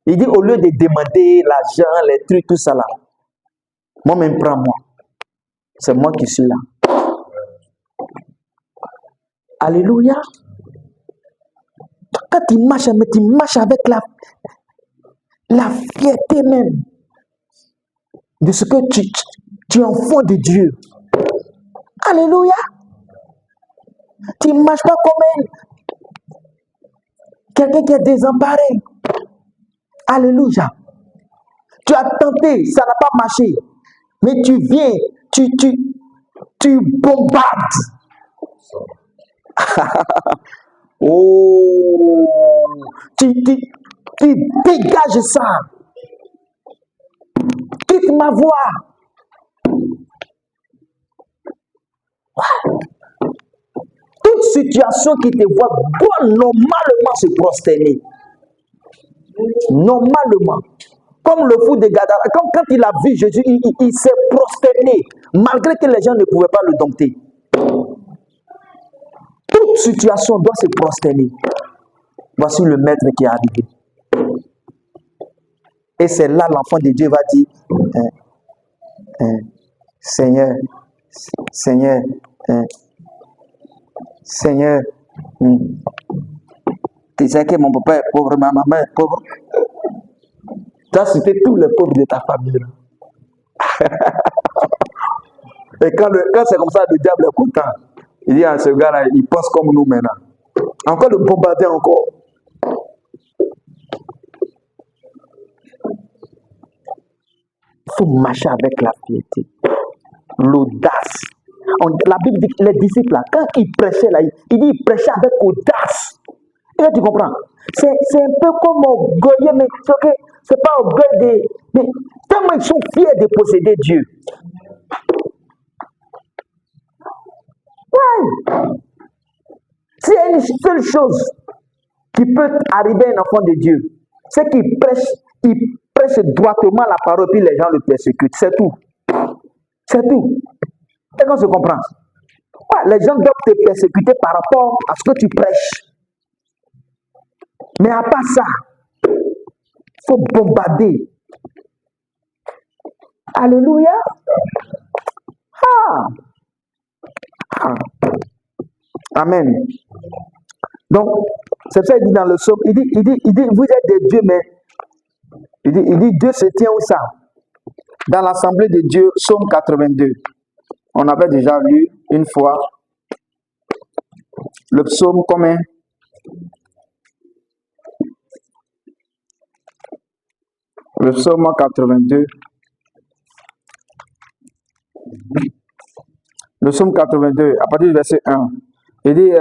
Il dit au lieu de demander l'argent, les trucs, tout ça là. Moi-même, prends-moi. C'est moi qui suis là. Alléluia. Quand tu marches, mais tu marches avec la fierté même de ce que tu es enfant de Dieu. Alléluia. Tu ne marches pas comme quelqu'un qui est désemparé. Alléluia. Tu as tenté, ça n'a pas marché. Mais tu viens, tu bombardes. Oh, tu dégages ça. Quitte ma voix. Toute situation qui te voit doit normalement se prosterner. Normalement. Comme le fou de Gadara. Quand il a vu Jésus, il s'est prosterné. Malgré que les gens ne pouvaient pas le dompter. Toute situation doit se prosterner. voici le maître qui est arrivé. Et c'est là l'enfant de Dieu va dire, Seigneur, Seigneur, Seigneur, tu sais que mon papa est pauvre, ma maman est pauvre. Tu as cité tous les pauvres de ta famille. Et quand c'est comme ça, le diable est content. Il dit à ce gars-là, il pense comme nous maintenant. Encore le bombarder encore. Il faut marcher avec la piété, l'audace. La Bible dit que les disciples, là, quand ils prêchaient, là, il dit qu'ils prêchaient avec audace. Et là, tu comprends? C'est un peu comme orgueilleux, mais c'est pas orgueil mais tellement ils sont fiers de posséder Dieu. Ouais. S'il y a une seule chose qui peut arriver à un enfant de Dieu, c'est qu'il prêche droitement la parole, puis les gens le persécutent. C'est tout. C'est tout. Et qu'on se comprend. Ouais, les gens doivent te persécuter par rapport à ce que tu prêches. Mais à part ça, il faut bombarder. Alléluia. Amen. Donc, c'est ça qu'il dit dans le psaume. Il dit, vous êtes des dieux, mais il dit, Dieu se tient où ça? Dans l'assemblée de Dieu, psaume 82. On avait déjà lu une fois le psaume combien? Le psaume 82. Le psaume 82, à partir du verset 1. Il dit,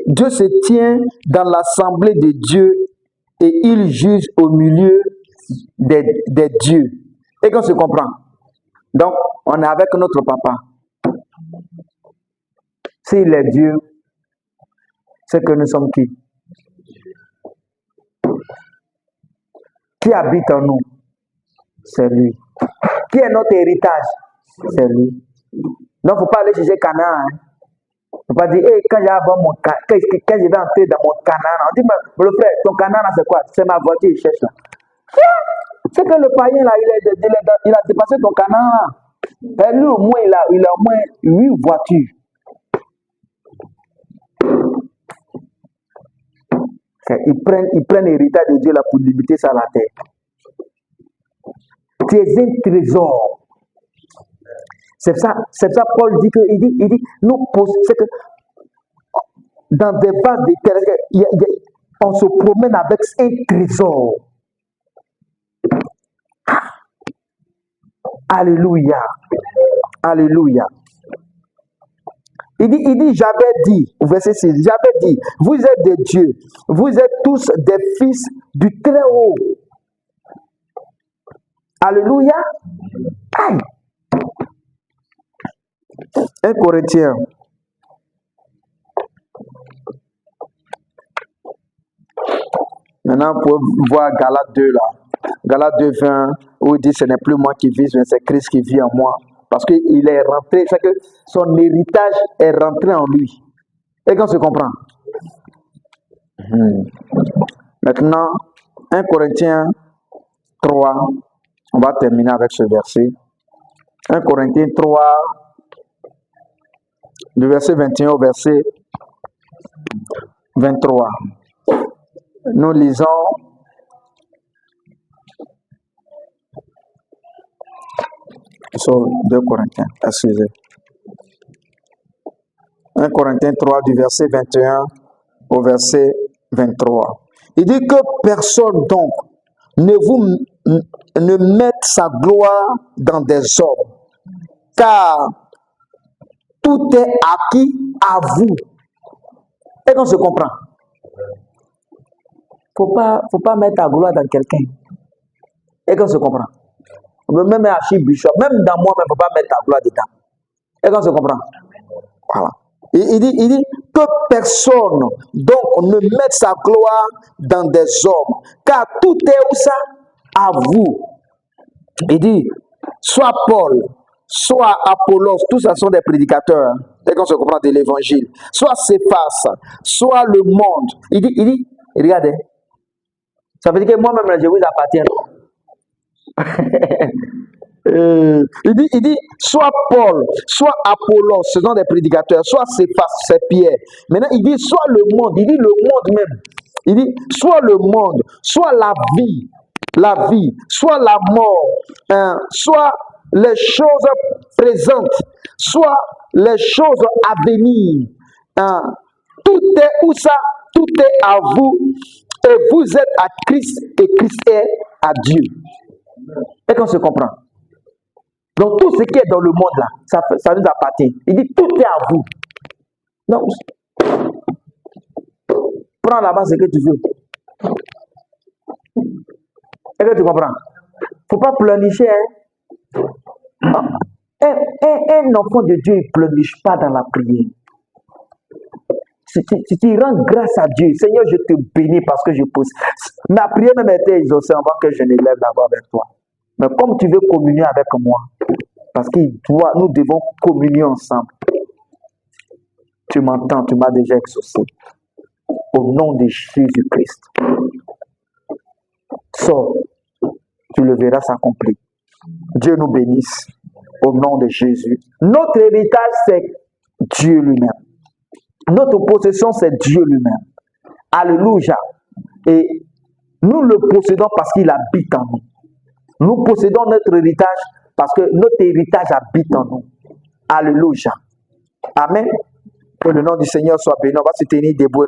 Dieu se tient dans l'assemblée de Dieu et il juge au milieu des dieux. Et qu'on se comprend. Donc, on est avec notre papa. S'il est Dieu, c'est que nous sommes qui? Qui habite en nous? C'est lui. Qui est notre héritage? C'est lui. Donc, il ne faut pas aller chercher Canaan. Hein. Il ne faut pas dire, hey, quand je vais entrer dans mon Canaan, on dit, mais le frère, ton Canaan, c'est quoi? C'est ma voiture, il cherche là. C'est que le païen, là, il a dépassé ton Canaan. Et lui, au moins, il a au moins 8 voitures. Ils prennent l'héritage de Dieu là pour limiter ça à la terre. Tu es un trésor. C'est ça Paul dit que, il dit, nous, c'est que dans des vases de terre, on se promène avec un trésor. Alléluia. Alléluia. Il dit, j'avais dit, verset 6, j'avais dit, vous êtes des dieux, vous êtes tous des fils du Très-Haut. Alléluia. Aïe. 1 Corinthiens. Maintenant, vous pouvez voir Galates 2 là. Galates 2, 20, où il dit, ce n'est plus moi qui vis, mais c'est Christ qui vit en moi. Parce qu'il est rentré, c'est que son héritage est rentré en lui. Et qu'on se comprend. Maintenant, 1 Corinthiens 3, on va terminer avec ce verset. 1 Corinthiens 3, du verset 21 au verset 23. Nous lisons sur 2 Corinthiens, excusez. 1 Corinthiens 3 du verset 21 au verset 23. Il dit que personne donc ne mette sa gloire dans des hommes, car tout est acquis à vous. Et qu'on se comprend. Faut pas mettre ta gloire dans quelqu'un. Et qu'on se comprend. Même archibishop, même dans moi, il ne faut pas mettre ta gloire dedans. Et qu'on se comprend. Voilà. Il dit que personne donc ne mette sa gloire dans des hommes, car tout est où ça? À vous. Il dit, soit Paul, soit Apollos, tous ça sont des prédicateurs. Hein. Et qu'on se comprend de l'évangile. Soit s'efface, soit le monde. Il dit, regardez. Ça veut dire que moi-même, je vous appartiens. Il dit, soit Paul, soit Apollos, ce sont des prédicateurs, soit c'est Pierre. Maintenant, il dit, soit le monde, il dit le monde même. Il dit, soit le monde, soit la vie, soit la mort, soit les choses présentes, soit les choses à venir. Tout est où ça? Tout est à vous. Et vous êtes à Christ et Christ est à Dieu. Et qu'on se comprend. Donc tout ce qui est dans le monde là, ça nous appartient. Il dit tout est à vous. Donc, prends là-bas ce que tu veux. Est-ce que tu comprends? Il ne faut pas pleurnicher. Un enfant de Dieu ne pleurniche pas dans la prière. Si tu rends grâce à Dieu, Seigneur, je te bénis parce que je pose. Ma prière même était exaucée avant que je ne lève la voix avec toi. Mais comme tu veux communier avec moi, parce que nous devons communier ensemble. Tu m'entends, tu m'as déjà exaucé. Au nom de Jésus-Christ. Sors, tu le verras s'accomplir. Dieu nous bénisse. Au nom de Jésus. Notre héritage, c'est Dieu lui-même. Notre possession, c'est Dieu lui-même. Alléluia. Et nous le possédons parce qu'il habite en nous. Nous possédons notre héritage parce que notre héritage habite en nous. Alléluia. Amen. Que le nom du Seigneur soit béni. On va se tenir debout.